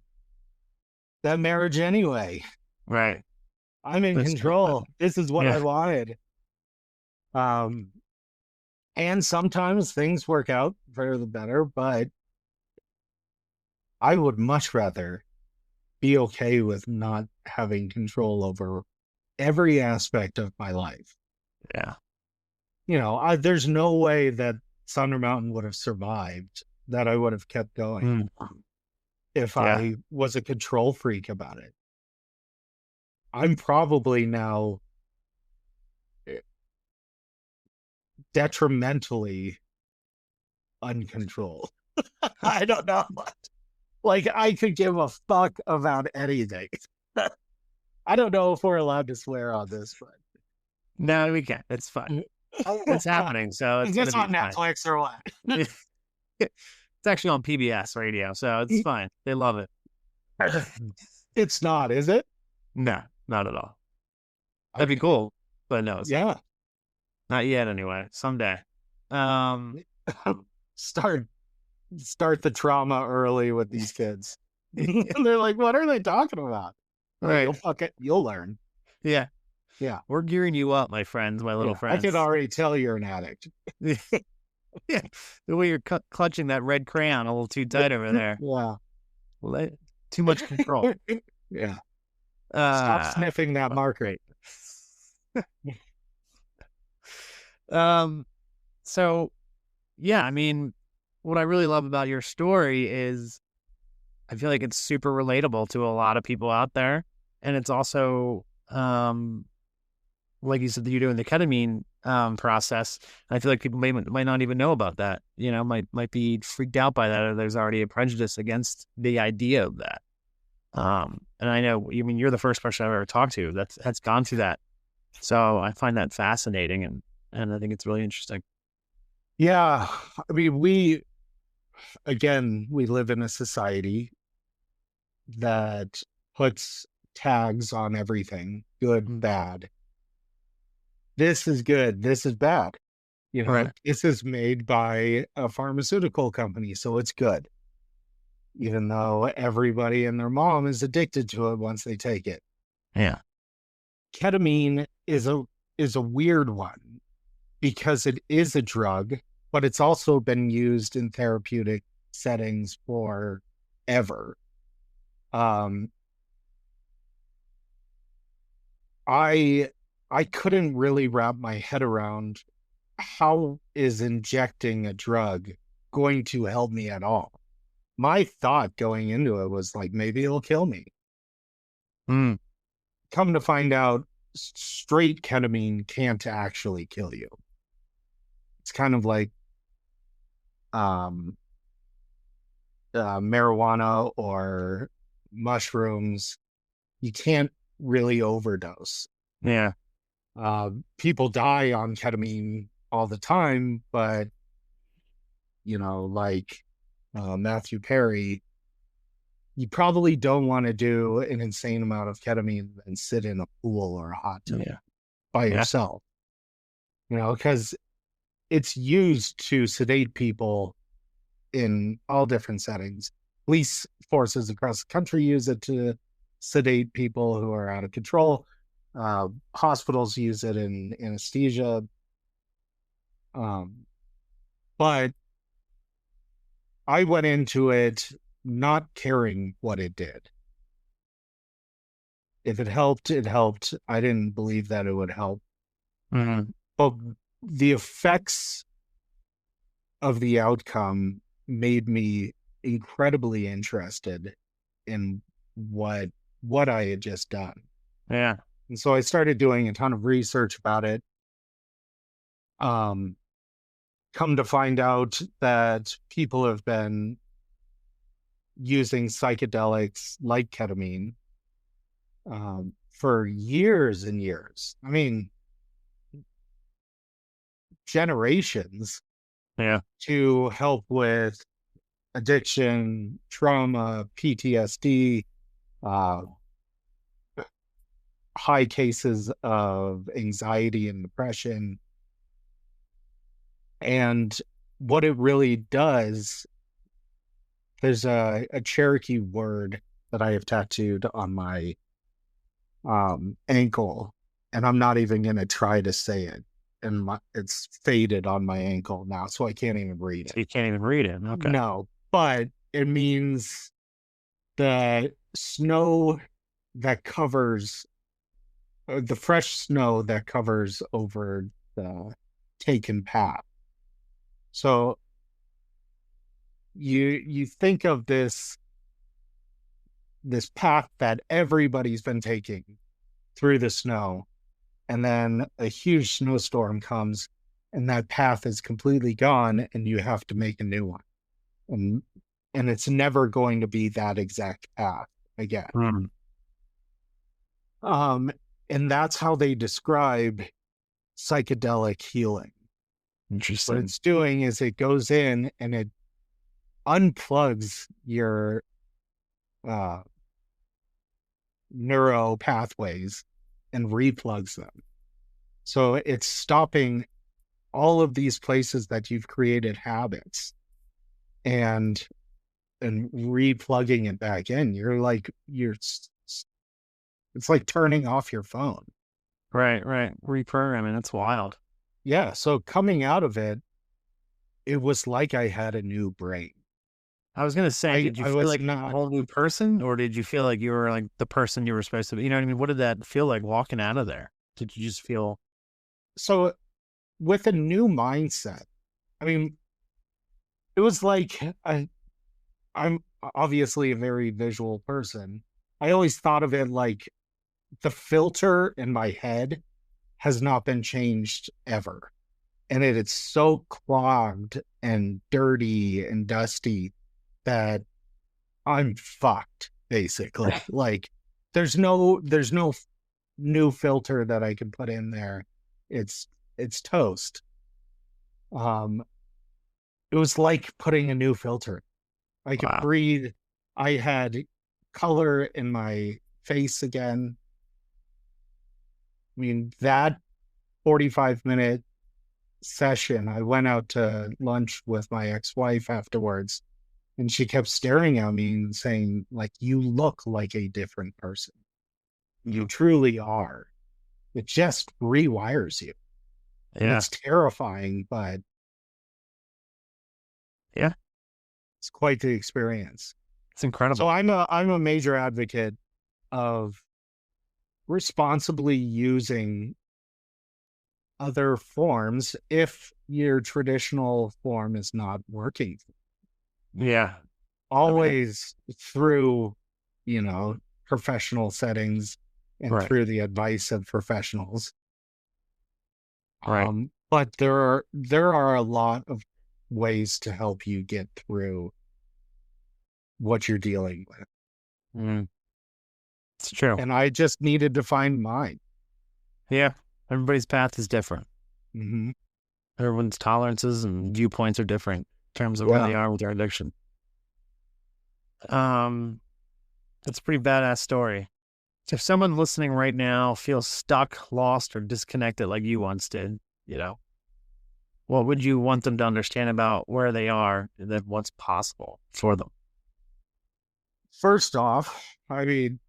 marriage anyway. Right. I'm in That's control. This is what I Yeah. wanted. And sometimes things work out for the better, but I would much rather be okay with not having control over every aspect of my life. Yeah. There's no way that Sonder Mountain would have survived, that I would have kept going if Yeah. I was a control freak about it. I'm probably now detrimentally uncontrolled. I don't know. Like, I could give a fuck about anything. I don't know if we're allowed to swear on this, but No, we can't. It's fun. It's happening. So is it's this gonna on be fine. Netflix or what? It's actually on PBS radio, so it's fine. They love it. It's not, is it? No, not at all. That'd be cool, but no, it's Yeah. not yet anyway. Someday. Start the trauma early with these kids. They're like, what are they talking about? Right. You'll learn. Yeah. Yeah. We're gearing you up, my friends, my little I friends. can already tell you're an addict. Yeah. The way you're clutching that red crayon a little too tight over there. Yeah. Well, too much control. Yeah. Stop sniffing that marker. So yeah, I mean, what I really love about your story is I feel like it's super relatable to a lot of people out there. And it's also, like you said, that you're doing the ketamine process. I feel like people might not even know about that, might be freaked out by that, or there's already a prejudice against the idea of that. And I know, you're the first person I've ever talked to that's gone through that. So I find that fascinating, and I think it's really interesting. Yeah. I mean, we live in a society that puts tags on everything, good and bad. This is good, this is bad. Right. This is made by a pharmaceutical company, so it's good. Even though everybody and their mom is addicted to it once they take it. Yeah. Ketamine is a weird one because it is a drug, but it's also been used in therapeutic settings forever. I couldn't really wrap my head around how is injecting a drug going to help me at all. My thought going into it was like, maybe it'll kill me. Come to find out, straight ketamine can't actually kill you. It's kind of like marijuana or mushrooms. You can't really overdose. Yeah. People die on ketamine all the time, but like Matthew Perry, you probably don't want to do an insane amount of ketamine and sit in a pool or a hot tub by yourself. Because it's used to sedate people in all different settings. Police forces across the country use it to sedate people who are out of control. Hospitals use it in anesthesia. But I went into it not caring what it did. If it helped, it helped. I didn't believe that it would help. Mm-hmm. But the effects of the outcome made me incredibly interested in what I had just done. Yeah. And so I started doing a ton of research about it. Come to find out that people have been using psychedelics like ketamine for years and years. I mean, generations, Yeah. to help with addiction, trauma, PTSD, uh, high cases of anxiety and depression. And what it really does, there's a Cherokee word that I have tattooed on my ankle, and I'm not even going to try to say it. And it's faded on my ankle now, so I can't even read So it. you can't even read it. Okay. No, but it means the snow that covers the fresh snow that covers over the taken path. So you think of this path that everybody's been taking through the snow, and then a huge snowstorm comes and that path is completely gone and you have to make a new one. And it's never going to be that exact path again. Mm. And that's how they describe psychedelic healing. What Interesting. it's doing is it goes in and it unplugs your neuro pathways and replugs them. So it's stopping all of these places that you've created habits and replugging it back in. It's like turning off your phone. Right. Reprogramming. That's wild. Yeah. So coming out of it, it was like I had a new brain. I was gonna say, did you I feel was like a not. whole new person, or did you feel like you were like the person you were supposed to be? You know what I mean? What did that feel like walking out of there? Did you just feel? So with a new mindset, I mean, it was like I'm obviously a very visual person. I always thought of it like the filter in my head has not been changed ever. And it is so clogged and dirty and dusty that I'm fucked, basically. Like there's no new filter that I can put in there. It's toast. It was like putting a new filter. I could Wow. breathe. I had color in my face again. I mean, that 45-minute session, I went out to lunch with my ex-wife afterwards, and she kept staring at me and saying, like, you look like a different person. You truly are. It just rewires you. And Yeah. it's terrifying, but Yeah. it's quite the experience. It's incredible. So I'm a major advocate of responsibly using other forms if your traditional form is not working. Yeah. Always through, professional settings and Right. through the advice of professionals. Right. But there are a lot of ways to help you get through what you're dealing with. Mm. It's true. And I just needed to find mine. Yeah. Everybody's path is different. Mm-hmm. Everyone's tolerances and viewpoints are different in terms of where Yeah. they are with their addiction. That's a pretty badass story. So if someone listening right now feels stuck, lost, or disconnected like you once did, what would you want them to understand about where they are and then what's possible for them? First off, I mean,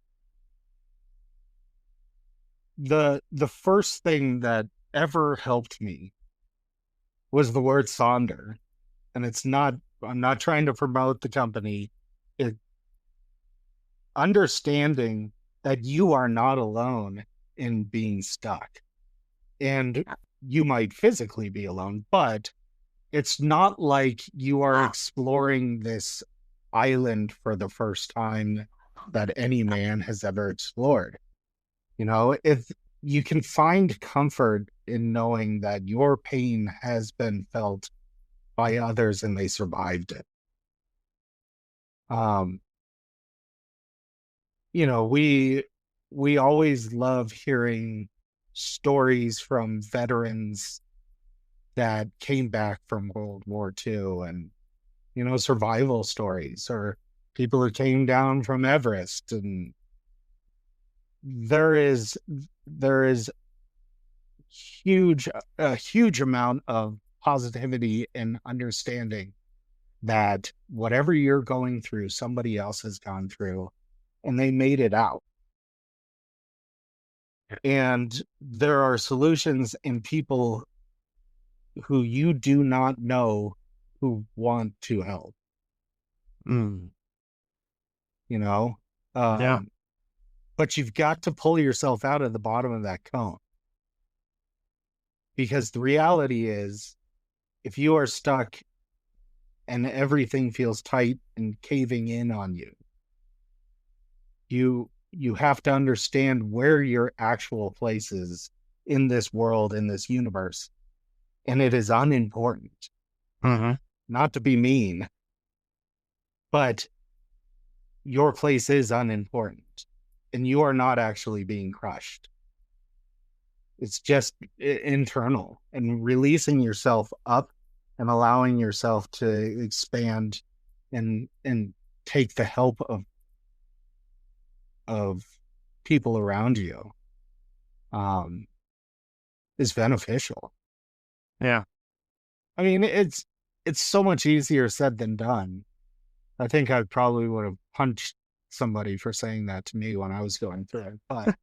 the first thing that ever helped me was the word Sonder. And I'm not trying to promote the company. Understanding that you are not alone in being stuck. And you might physically be alone, but it's not like you are exploring this island for the first time that any man has ever explored. If you can find comfort in knowing that your pain has been felt by others and they survived it. Um, we always love hearing stories from veterans that came back from World War II and, survival stories, or people who came down from Everest. And there is a huge amount of positivity and understanding that whatever you're going through, somebody else has gone through and they made it out. And there are solutions in people who you do not know who want to help, Mm. Yeah. But you've got to pull yourself out of the bottom of that cone. Because the reality is, if you are stuck and everything feels tight and caving in on you, you have to understand where your actual place is in this world, in this universe. And it is unimportant. Mm-hmm. Not to be mean, but your place is unimportant. And you are not actually being crushed. It's just internal, and releasing yourself up and allowing yourself to expand and take the help of people around you is beneficial. Yeah. I mean, it's so much easier said than done. I think I probably would have punched somebody for saying that to me when I was going through it,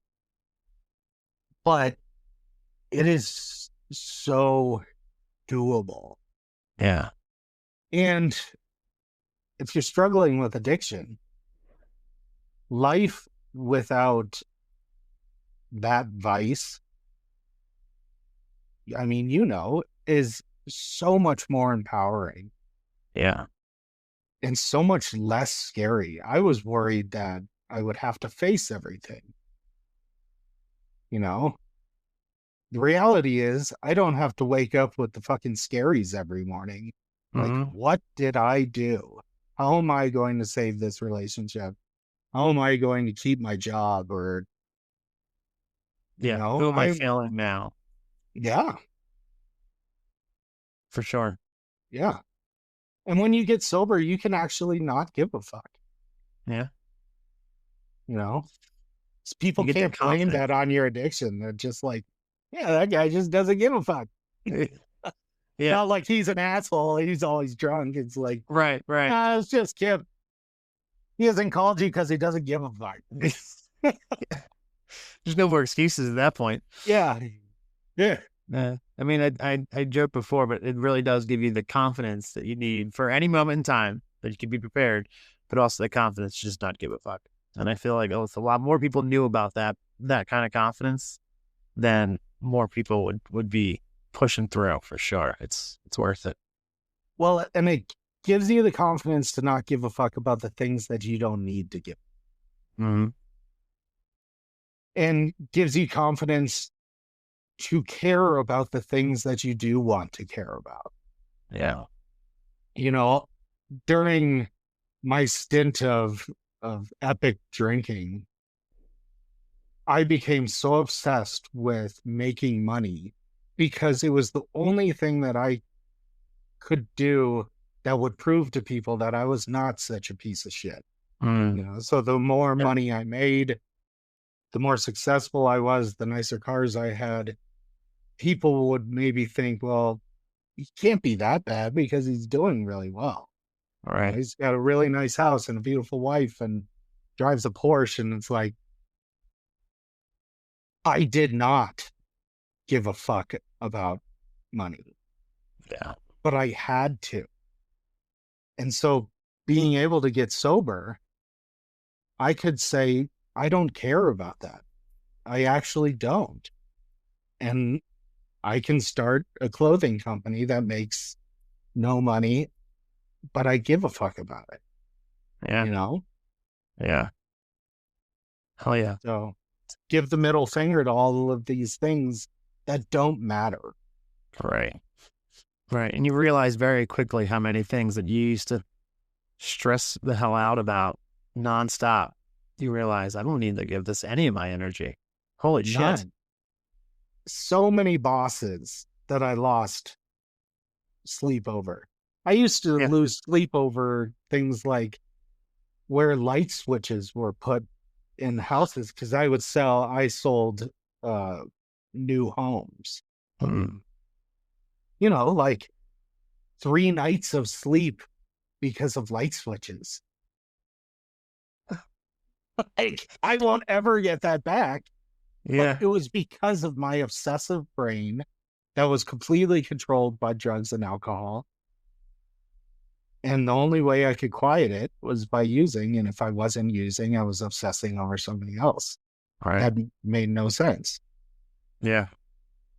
but it is so doable. Yeah. And if you're struggling with addiction, life without that vice, I mean, is so much more empowering. Yeah. And so much less scary. I was worried that I would have to face everything. The reality is, I don't have to wake up with the fucking scaries every morning. Like, what did I do? How am I going to save this relationship? How am I going to keep my job? Or, Who am I failing now? Yeah. For sure. Yeah. And when you get sober, you can actually not give a fuck. Yeah. People can't blame that on your addiction. They're just like, yeah, that guy just doesn't give a fuck. Yeah. Not like he's an asshole. He's always drunk. It's like, Right. it's just Kipp. He hasn't called you because he doesn't give a fuck. There's no more excuses at that point. Yeah. I mean, I joked before, but it really does give you the confidence that you need for any moment in time that you can be prepared, but also the confidence to just not give a fuck. And I feel like it's a lot more people knew about that kind of confidence, then more people would be pushing through for sure. It's worth it. Well, and it gives you the confidence to not give a fuck about the things that you don't need to give. Mm-hmm. And gives you confidence to care about the things that you do want to care about. Yeah. During my stint of epic drinking, I became so obsessed with making money because it was the only thing that I could do that would prove to people that I was not such a piece of shit. So the more money I made, the more successful I was, the nicer cars I had, people would maybe think, well, he can't be that bad because he's doing really well. All right. He's got a really nice house and a beautiful wife and drives a Porsche. And it's like, I did not give a fuck about money. Yeah. But I had to. And so being able to get sober, I could say, I don't care about that. I actually don't. And I can start a clothing company that makes no money, but I give a fuck about it, Yeah. you know? Yeah. Hell yeah. So give the middle finger to all of these things that don't matter. Right. Right. And you realize very quickly how many things that you used to stress the hell out about nonstop. You realize I don't need to give this any of my energy. Holy shit. None. So many bosses that I lost sleep over. I used to Yeah. lose sleep over things like where light switches were put in houses because I sold new homes. Mm. You know, like 3 nights of sleep because of light switches. Like, I won't ever get that back. Yeah. But it was because of my obsessive brain that was completely controlled by drugs and alcohol. And the only way I could quiet it was by using. And if I wasn't using, I was obsessing over somebody else. Right. That made no sense. Yeah.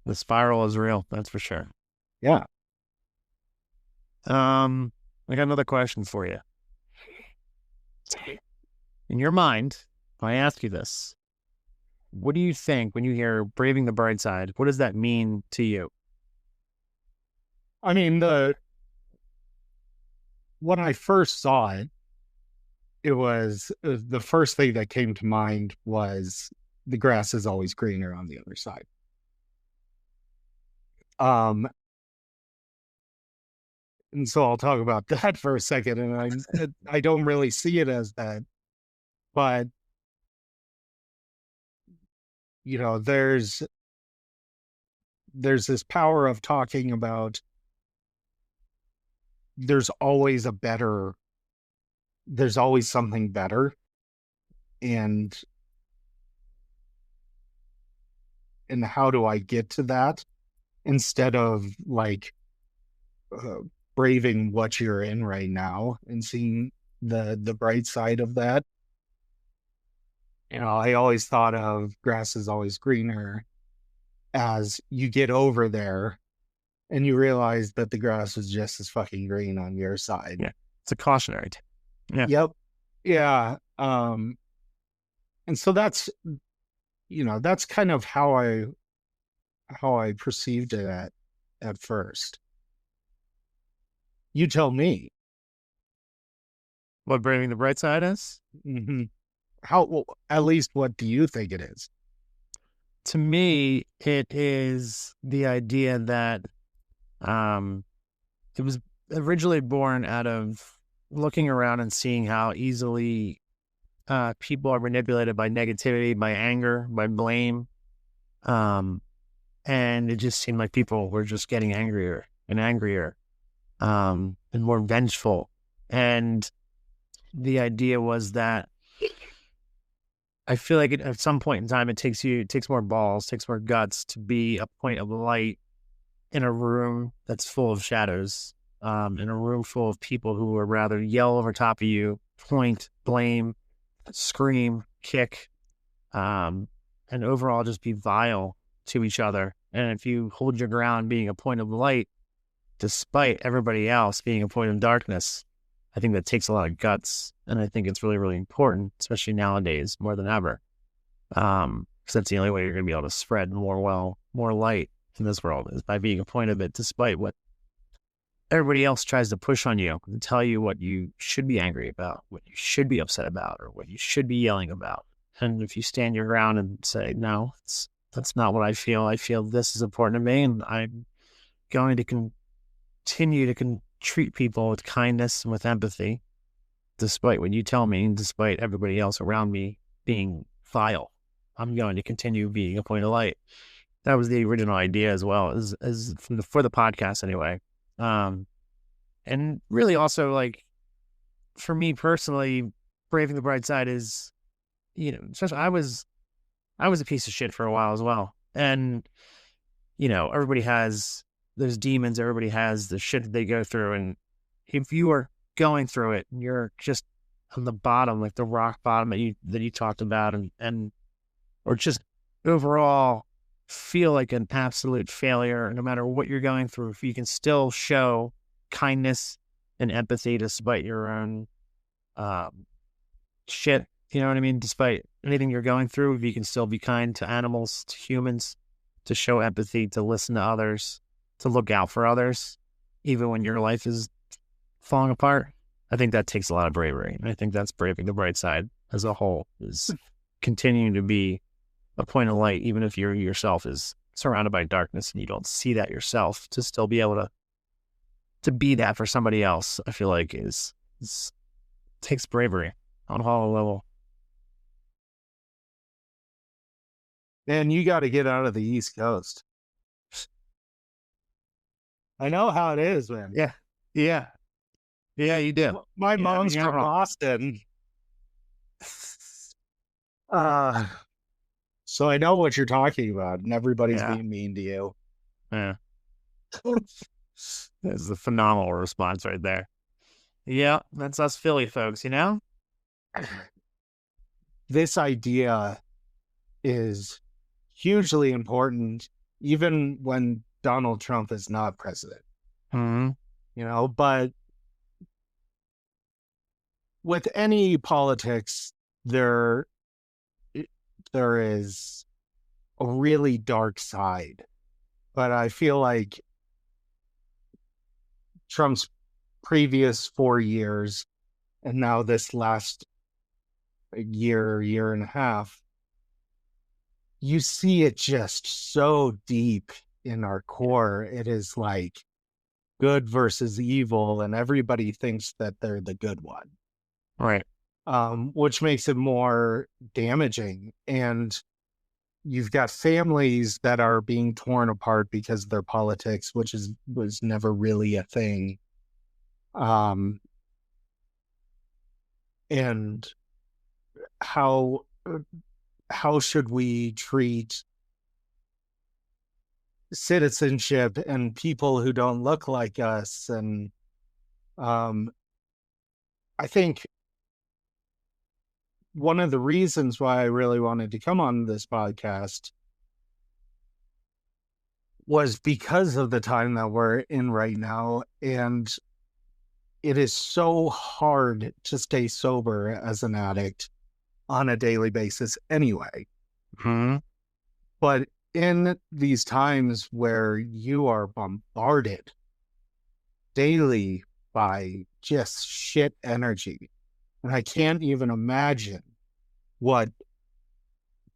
The spiral is real. That's for sure. Yeah. I got another question for you. In your mind, when I ask you this, what do you think when you hear braving the bright side? What does that mean to you? I mean, when I first saw it, it was the first thing that came to mind was the grass is always greener on the other side. And so I'll talk about that for a second. And I don't really see it as that, but you know, there's this power of talking about there's always something better. And how do I get to that instead of like braving what you're in right now and seeing the bright side of that. You know, I always thought of grass is always greener as you get over there and you realize that the grass is just as fucking green on your side. Yeah. It's a cautionary tale. Yeah. Yep. Yeah. And so that's, you know, that's kind of how I perceived it at first. You tell me. What braving the bright side is? Mm-hmm. Well, at least what do you think it is? To me, it is the idea that it was originally born out of looking around and seeing how easily people are manipulated by negativity, by anger, by blame. And it just seemed like people were just getting angrier and angrier, and more vengeful. And the idea was that I feel like at some point in time, it takes more balls, takes more guts to be a point of light in a room that's full of shadows, in a room full of people who would rather yell over top of you, point, blame, scream, kick, and overall just be vile to each other. And if you hold your ground being a point of light, despite everybody else being a point of darkness, I think that takes a lot of guts. And I think it's really, really important, especially nowadays more than ever. Because that's the only way you're going to be able to spread more light in this world is by being a point of it, despite what everybody else tries to push on you and tell you what you should be angry about, what you should be upset about, or what you should be yelling about. And if you stand your ground and say, no, that's not what I feel this is important to me, and I'm going to continue to treat people with kindness and with empathy, despite what you tell me, and despite everybody else around me being vile, I'm going to continue being a point of light. That was the original idea as well, as for the podcast anyway. And really also, like, for me personally, braving the bright side is, you know, especially I was a piece of shit for a while as well. And, you know, everybody has those demons, everybody has the shit that they go through. And if you are going through it and you're just on the bottom, like the rock bottom that you talked about, and or just overall feel like an absolute failure, no matter what you're going through, if you can still show kindness and empathy despite your own shit, you know what I mean? Despite anything you're going through, if you can still be kind to animals, to humans, to show empathy, to listen to others, to look out for others, even when your life is falling apart, I think that takes a lot of bravery. And I think that's braving the bright side as a whole, is continuing to be a point of light, even if you're yourself is surrounded by darkness and you don't see that yourself, to still be able to be that for somebody else, I feel like is takes bravery on a whole level. Man, you got to get out of the East Coast. I know how it is, man. Yeah. Yeah, you do. My Yeah, mom's I mean, from Boston. So I know what you're talking about, and everybody's being mean to you. Yeah. That's a phenomenal response right there. Yeah, that's us Philly folks, you know? This idea is hugely important, even when Donald Trump is not president. Mm-hmm. You know, but with any politics, there is a really dark side. But I feel like Trump's previous 4 years and now this last year and a half, you see it just so deep in our core. It is like good versus evil, and everybody thinks that they're the good one. Right. Which makes it more damaging. And you've got families that are being torn apart because of their politics, which was never really a thing. And how should we treat citizenship and people who don't look like us? And I think one of the reasons why I really wanted to come on this podcast was because of the time that we're in right now. And it is so hard to stay sober as an addict on a daily basis anyway. Mm-hmm. But in these times where you are bombarded daily by just shit energy, and I can't even imagine what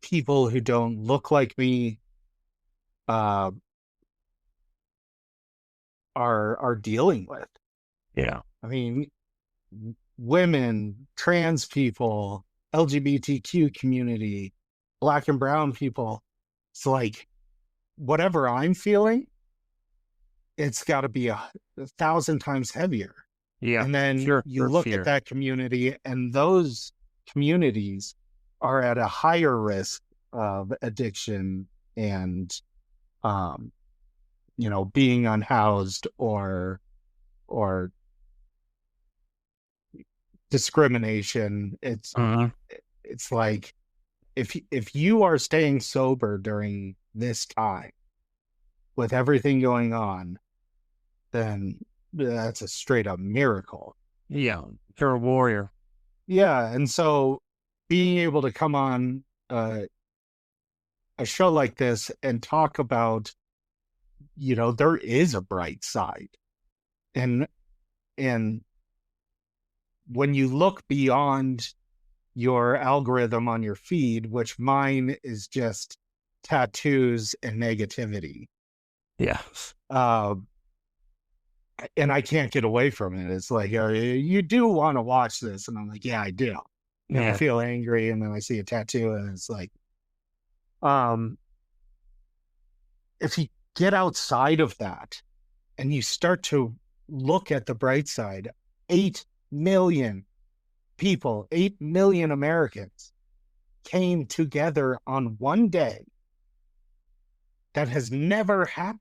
people who don't look like me are dealing with. Yeah. I mean, women, trans people, LGBTQ community, Black and brown people. It's like whatever I'm feeling, it's got to be 1,000 times heavier. Yeah. And then you look at that community, and those communities are at a higher risk of addiction and, being unhoused or discrimination. It's like, if you are staying sober during this time with everything going on, then that's a straight up miracle. Yeah. You're a warrior. Yeah. And so being able to come on a show like this and talk about, there is a bright side. And when you look beyond your algorithm on your feed, which mine is just tattoos and negativity. Yeah. And I can't get away from it. It's like, you do want to watch this. And I'm like, yeah, I do. And I feel angry. And then I see a tattoo and it's like, if you get outside of that and you start to look at the bright side, 8 million people, 8 million Americans came together on one day. That has never happened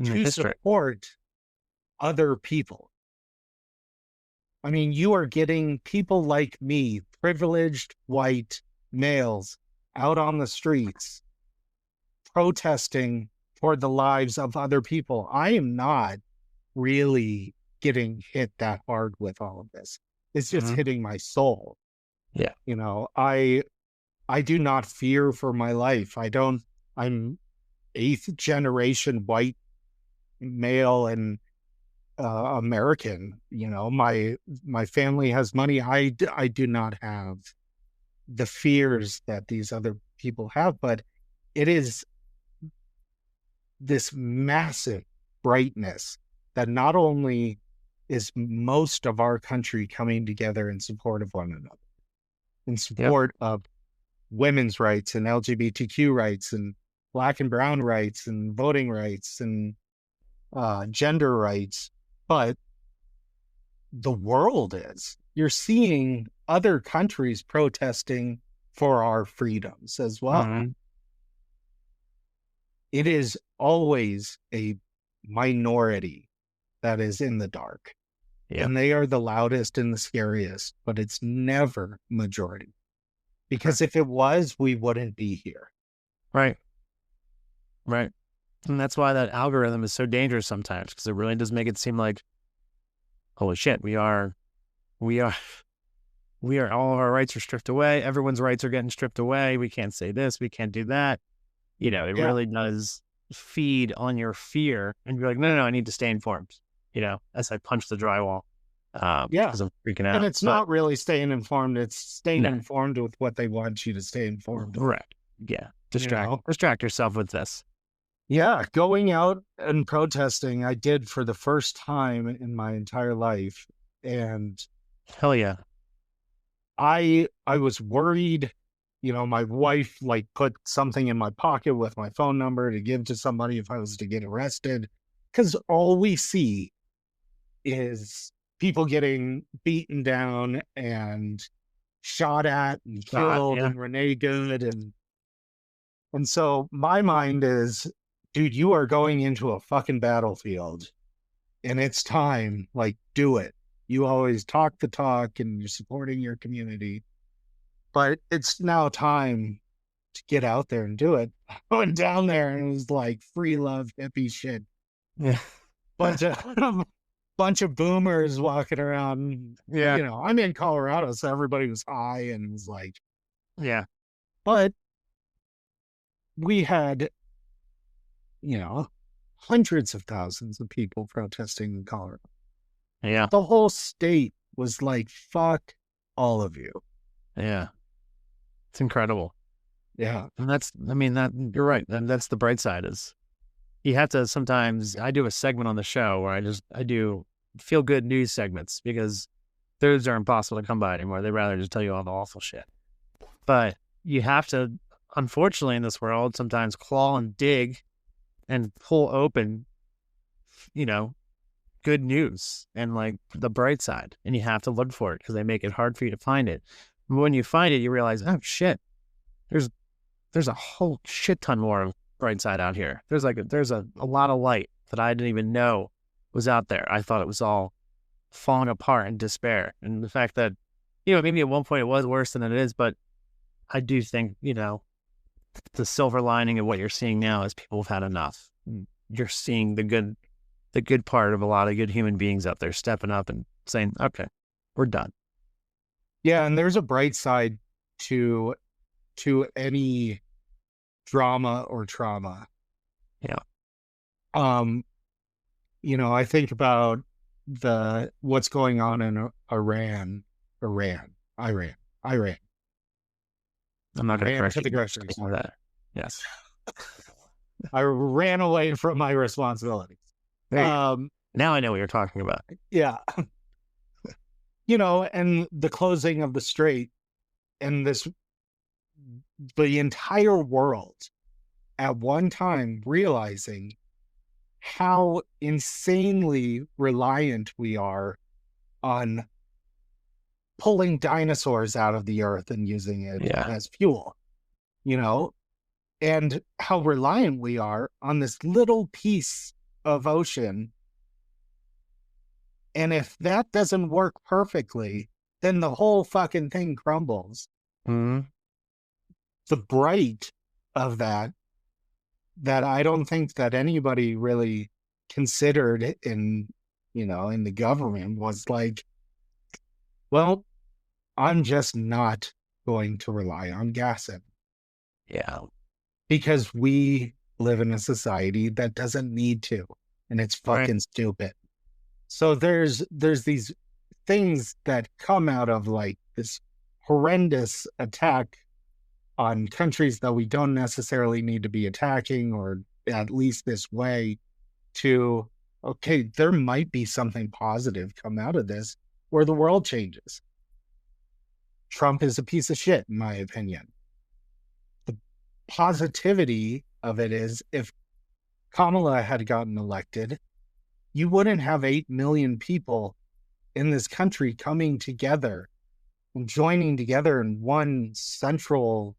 to support other people. I mean, you are getting people like me, privileged white males, out on the streets protesting for the lives of other people. I am not really getting hit that hard with all of this. It's just hitting my soul. Yeah. You know, I do not fear for my life. I'm eighth generation white male and American. You know, my family has money. I do not have the fears that these other people have, but it is this massive brightness that not only is most of our country coming together in support of one another, in support of women's rights and LGBTQ rights and Black and brown rights and voting rights and gender rights, but the world is. You're seeing other countries protesting for our freedoms as well. It is always a minority that is in the dark. And they are the loudest and the scariest, but it's never majority. Because if it was, we wouldn't be here. Right. And that's why that algorithm is so dangerous sometimes, because it really does make it seem like, holy shit, we are, all of our rights are stripped away. Everyone's rights are getting stripped away. We can't say this. We can't do that. You know, it really does feed on your fear. And you're like, no, I need to stay informed, you know, as I punch the drywall. Because I'm freaking out. And it's not really staying informed. It's staying informed with what they want you to stay informed. Right. Yeah. Distract yourself with this. Yeah. Going out and protesting, I did for the first time in my entire life. And hell yeah. I was worried. You know, my wife like put something in my pocket with my phone number to give to somebody if I was to get arrested. Because all we see is people getting beaten down and shot at and killed and reneged. And so my mind is, dude, you are going into a fucking battlefield and it's time, like, do it. You always talk the talk and you're supporting your community, but it's now time to get out there and do it. I went down there and it was like free love hippie shit. Yeah. Bunch of boomers walking around. You know, I'm in Colorado, so everybody was high and was like, but we had, you know, hundreds of thousands of people protesting in Colorado. Yeah. The whole state was like, fuck all of you. Yeah. It's incredible. Yeah. And you're right. And that's the bright side is you have to sometimes, I do a segment on the show where I do feel good news segments because those are impossible to come by anymore. They'd rather just tell you all the awful shit. But you have to, unfortunately in this world, sometimes claw and dig and pull open, you know, good news and like the bright side. And you have to look for it because they make it hard for you to find it. And when you find it, you realize, oh shit, there's a whole shit ton more of bright side out here. There's a lot of light that I didn't even know was out there. I thought it was all falling apart in despair. And the fact that, you know, maybe at one point it was worse than it is, but I do think, you know, the silver lining of what you're seeing now is people have had enough. You're seeing the good part of a lot of good human beings out there stepping up and saying, okay, we're done. Yeah. And there's a bright side to any drama or trauma. Yeah. You know, I think about what's going on in Iran. I'm not going to correct the groceries. That. Yes. I ran away from my responsibilities. Now I know what you're talking about. Yeah. You know, and the closing of the strait and the entire world at one time realizing how insanely reliant we are on pulling dinosaurs out of the earth and using it as fuel, you know, and how reliant we are on this little piece of ocean. And if that doesn't work perfectly, then the whole fucking thing crumbles. Mm-hmm. The bright of that I don't think that anybody really considered in, in the government was like, well, I'm just not going to rely on gas Yeah. because we live in a society that doesn't need to, and it's Right. fucking stupid. So there's these things that come out of like this horrendous attack on countries that we don't necessarily need to be attacking, or at least this way, to, okay, there might be something positive come out of this where the world changes. Trump is a piece of shit, in my opinion. The positivity of it is, if Kamala had gotten elected, you wouldn't have 8 million people in this country coming together and joining together in one central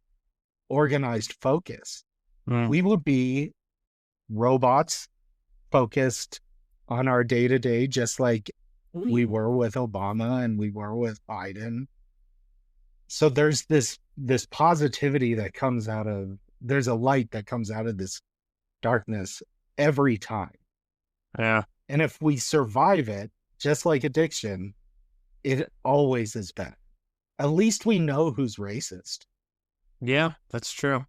organized focus. Mm. We would be robots focused on our day to day, just like we were with Obama and we were with Biden. So there's this positivity that comes out of, there's a light that comes out of this darkness every time. Yeah. And if we survive it, just like addiction, it always is better. At least we know who's racist. Yeah, that's true.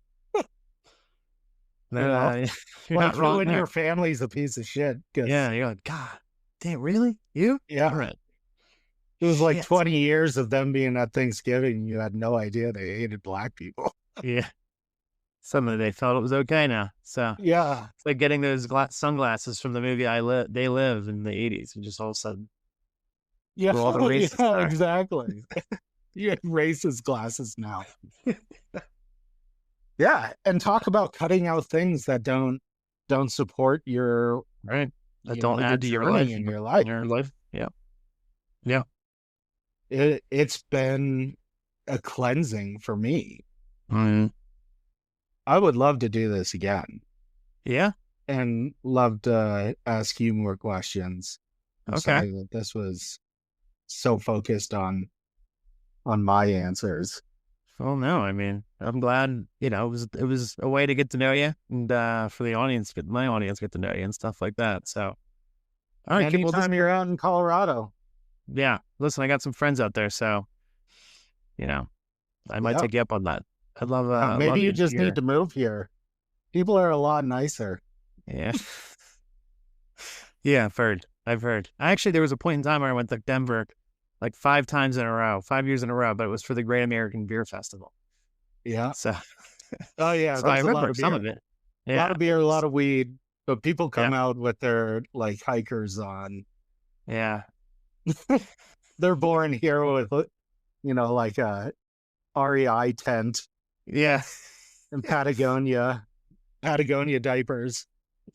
You know? You're Like not wrong when there. your family's a piece of shit. 'Cause Yeah, you're like, God damn, really? You? Yeah. All right. It was like Shit. 20 years of them being at Thanksgiving. You had no idea they hated black people. Yeah. Suddenly they felt it was okay now. So Yeah. it's like getting those sunglasses from the movie They Live in the 80s, and just all of a sudden, Yeah. Where all the racists Yeah, are. exactly. You have racist glasses now. Yeah. And talk about cutting out things that don't support your, right? That you don't know, add to your journey life. in your life. Your life. Yeah. Yeah. It's been a cleansing for me. Mm. I would love to do this again Yeah. and love to ask you more questions. I'm Okay. sorry that this was so focused on my answers. Well, no, I mean, I'm glad, it was a way to get to know you, and for the audience, my audience get to know you and stuff like that. So, all right, Kipp, Anytime you're out in Colorado. yeah, listen, I got some friends out there, so, I might Yeah. take you up on that. I'd love, Maybe love you to just hear. need to move here. People are a lot nicer. Yeah. Yeah, I've heard. Actually, there was a point in time where I went to Denver like 5 times in a row, 5 years in a row, but it was for the Great American Beer Festival. Yeah. So, Oh yeah. so I That's a lot remember of some beer. of it. A lot Yeah. of beer, a lot of weed. But people come out with their like hikers on. Yeah. They're born here with, like a REI tent Yeah. and Patagonia diapers.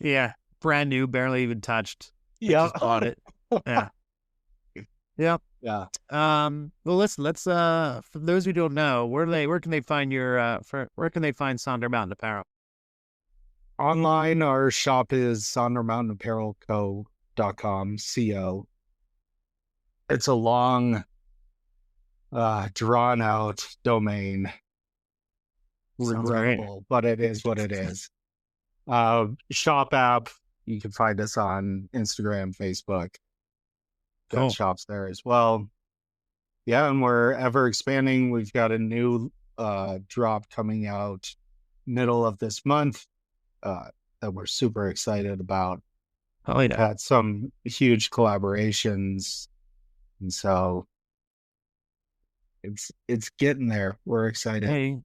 Yeah. Brand new, barely even touched. Yeah. Just bought it. Yeah. Yep. Yeah. Well, listen, let's, for those who don't know, where can they find where can they find Sonder Mountain Apparel? Online, our shop is sondermountainapparelco.com, CO. It's a long, drawn out domain. Sounds great. Regrettable, but it is what it is. Shop app, you can find us on Instagram, Facebook. Got Cool. shops there as well. Yeah, and we're ever expanding. We've got a new drop coming out middle of this month that we're super excited about. Oh, yeah. Had some huge collaborations, and so it's getting there. We're excited. Hey,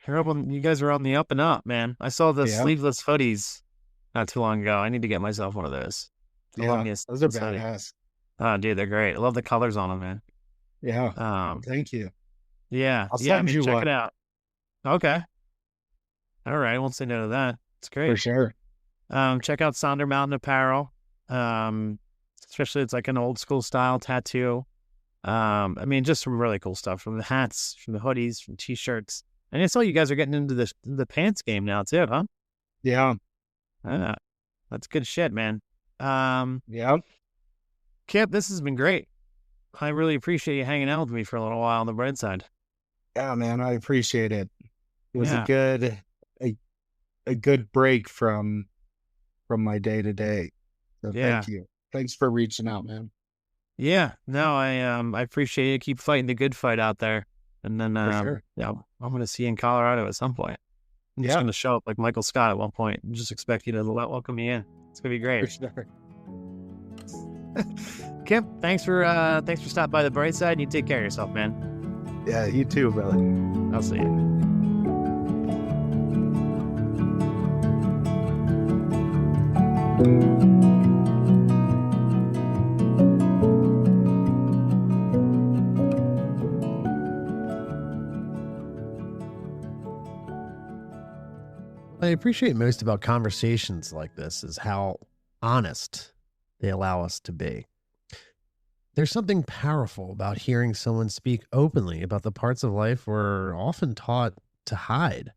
you guys are on the up and up, man. I saw the Yeah. sleeveless hoodies not too long ago. I need to get myself one of those. I love me a Those are sleeveless hoodie. badass. Oh, dude, they're great. I love the colors on them, man. Yeah, thank you. Yeah. I'll Yeah, send you check one. it out. Okay. All right. I won't say no to that. It's great. For sure. Check out Sonder Mountain Apparel. Especially it's like an old school style tattoo. I mean, just some really cool stuff, from the hats, from the hoodies, from t-shirts. And I saw you guys are getting into the pants game now too, huh? Yeah. That's good shit, man. Yeah. Kip, this has been great. I really appreciate you hanging out with me for a little while on the bright side. Yeah, man, I appreciate it. It was Yeah. a good break from my day to day. So Yeah. thank you. Thanks for reaching out, man. Yeah. No, I appreciate you. Keep fighting the good fight out there. And then, For sure. yeah, I'm going to see you in Colorado at some point. I'm just Yeah. going to show up like Michael Scott at one point and just expect you to welcome me in. It's going to be For great. sure. Kip, thanks for stopping by the bright side. You take care of yourself, man. Yeah, you too, brother. I'll see you. What I appreciate most about conversations like this is how honest they allow us to be. There's something powerful about hearing someone speak openly about the parts of life we're often taught to hide,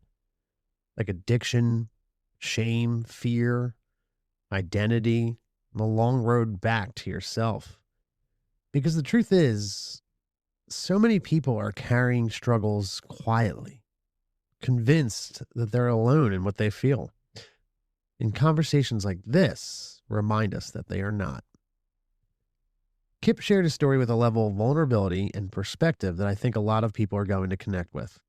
like addiction, shame, fear, identity, and the long road back to yourself. Because the truth is, so many people are carrying struggles quietly, convinced that they're alone in what they feel. And conversations like this remind us that they are not. Kipp shared a story with a level of vulnerability and perspective that I think a lot of people are going to connect with.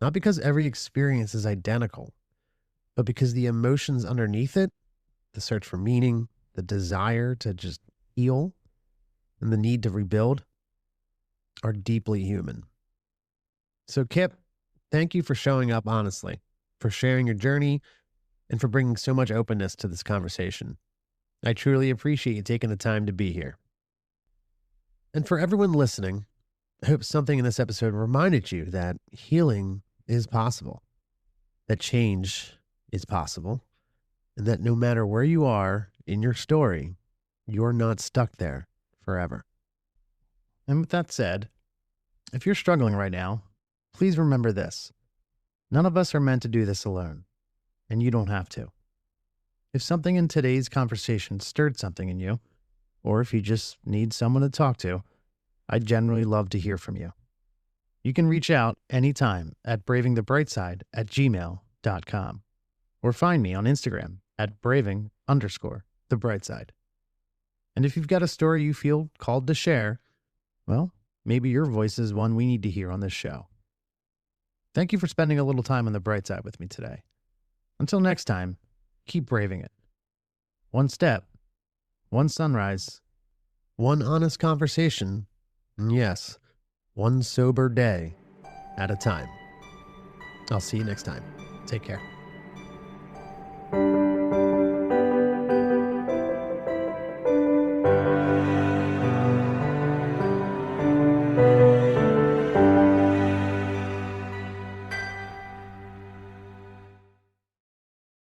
Not because every experience is identical, but because the emotions underneath it, the search for meaning, the desire to just heal, and the need to rebuild, are deeply human. So Kipp, thank you for showing up honestly, for sharing your journey, and for bringing so much openness to this conversation. I truly appreciate you taking the time to be here. And for everyone listening, I hope something in this episode reminded you that healing is possible, that change is possible, and that no matter where you are in your story, you're not stuck there forever. And with that said, if you're struggling right now, please remember this. None of us are meant to do this alone, and you don't have to. If something in today's conversation stirred something in you, or if you just need someone to talk to, I'd generally love to hear from you. You can reach out anytime at bravingthebrightside@gmail.com or find me on Instagram at braving_thebrightside. And if you've got a story you feel called to share, well, maybe your voice is one we need to hear on this show. Thank you for spending a little time on the bright side with me today. Until next time, keep braving it. One step, one sunrise, One honest conversation, and yes, one sober day at a time. I'll see you next time. Take care.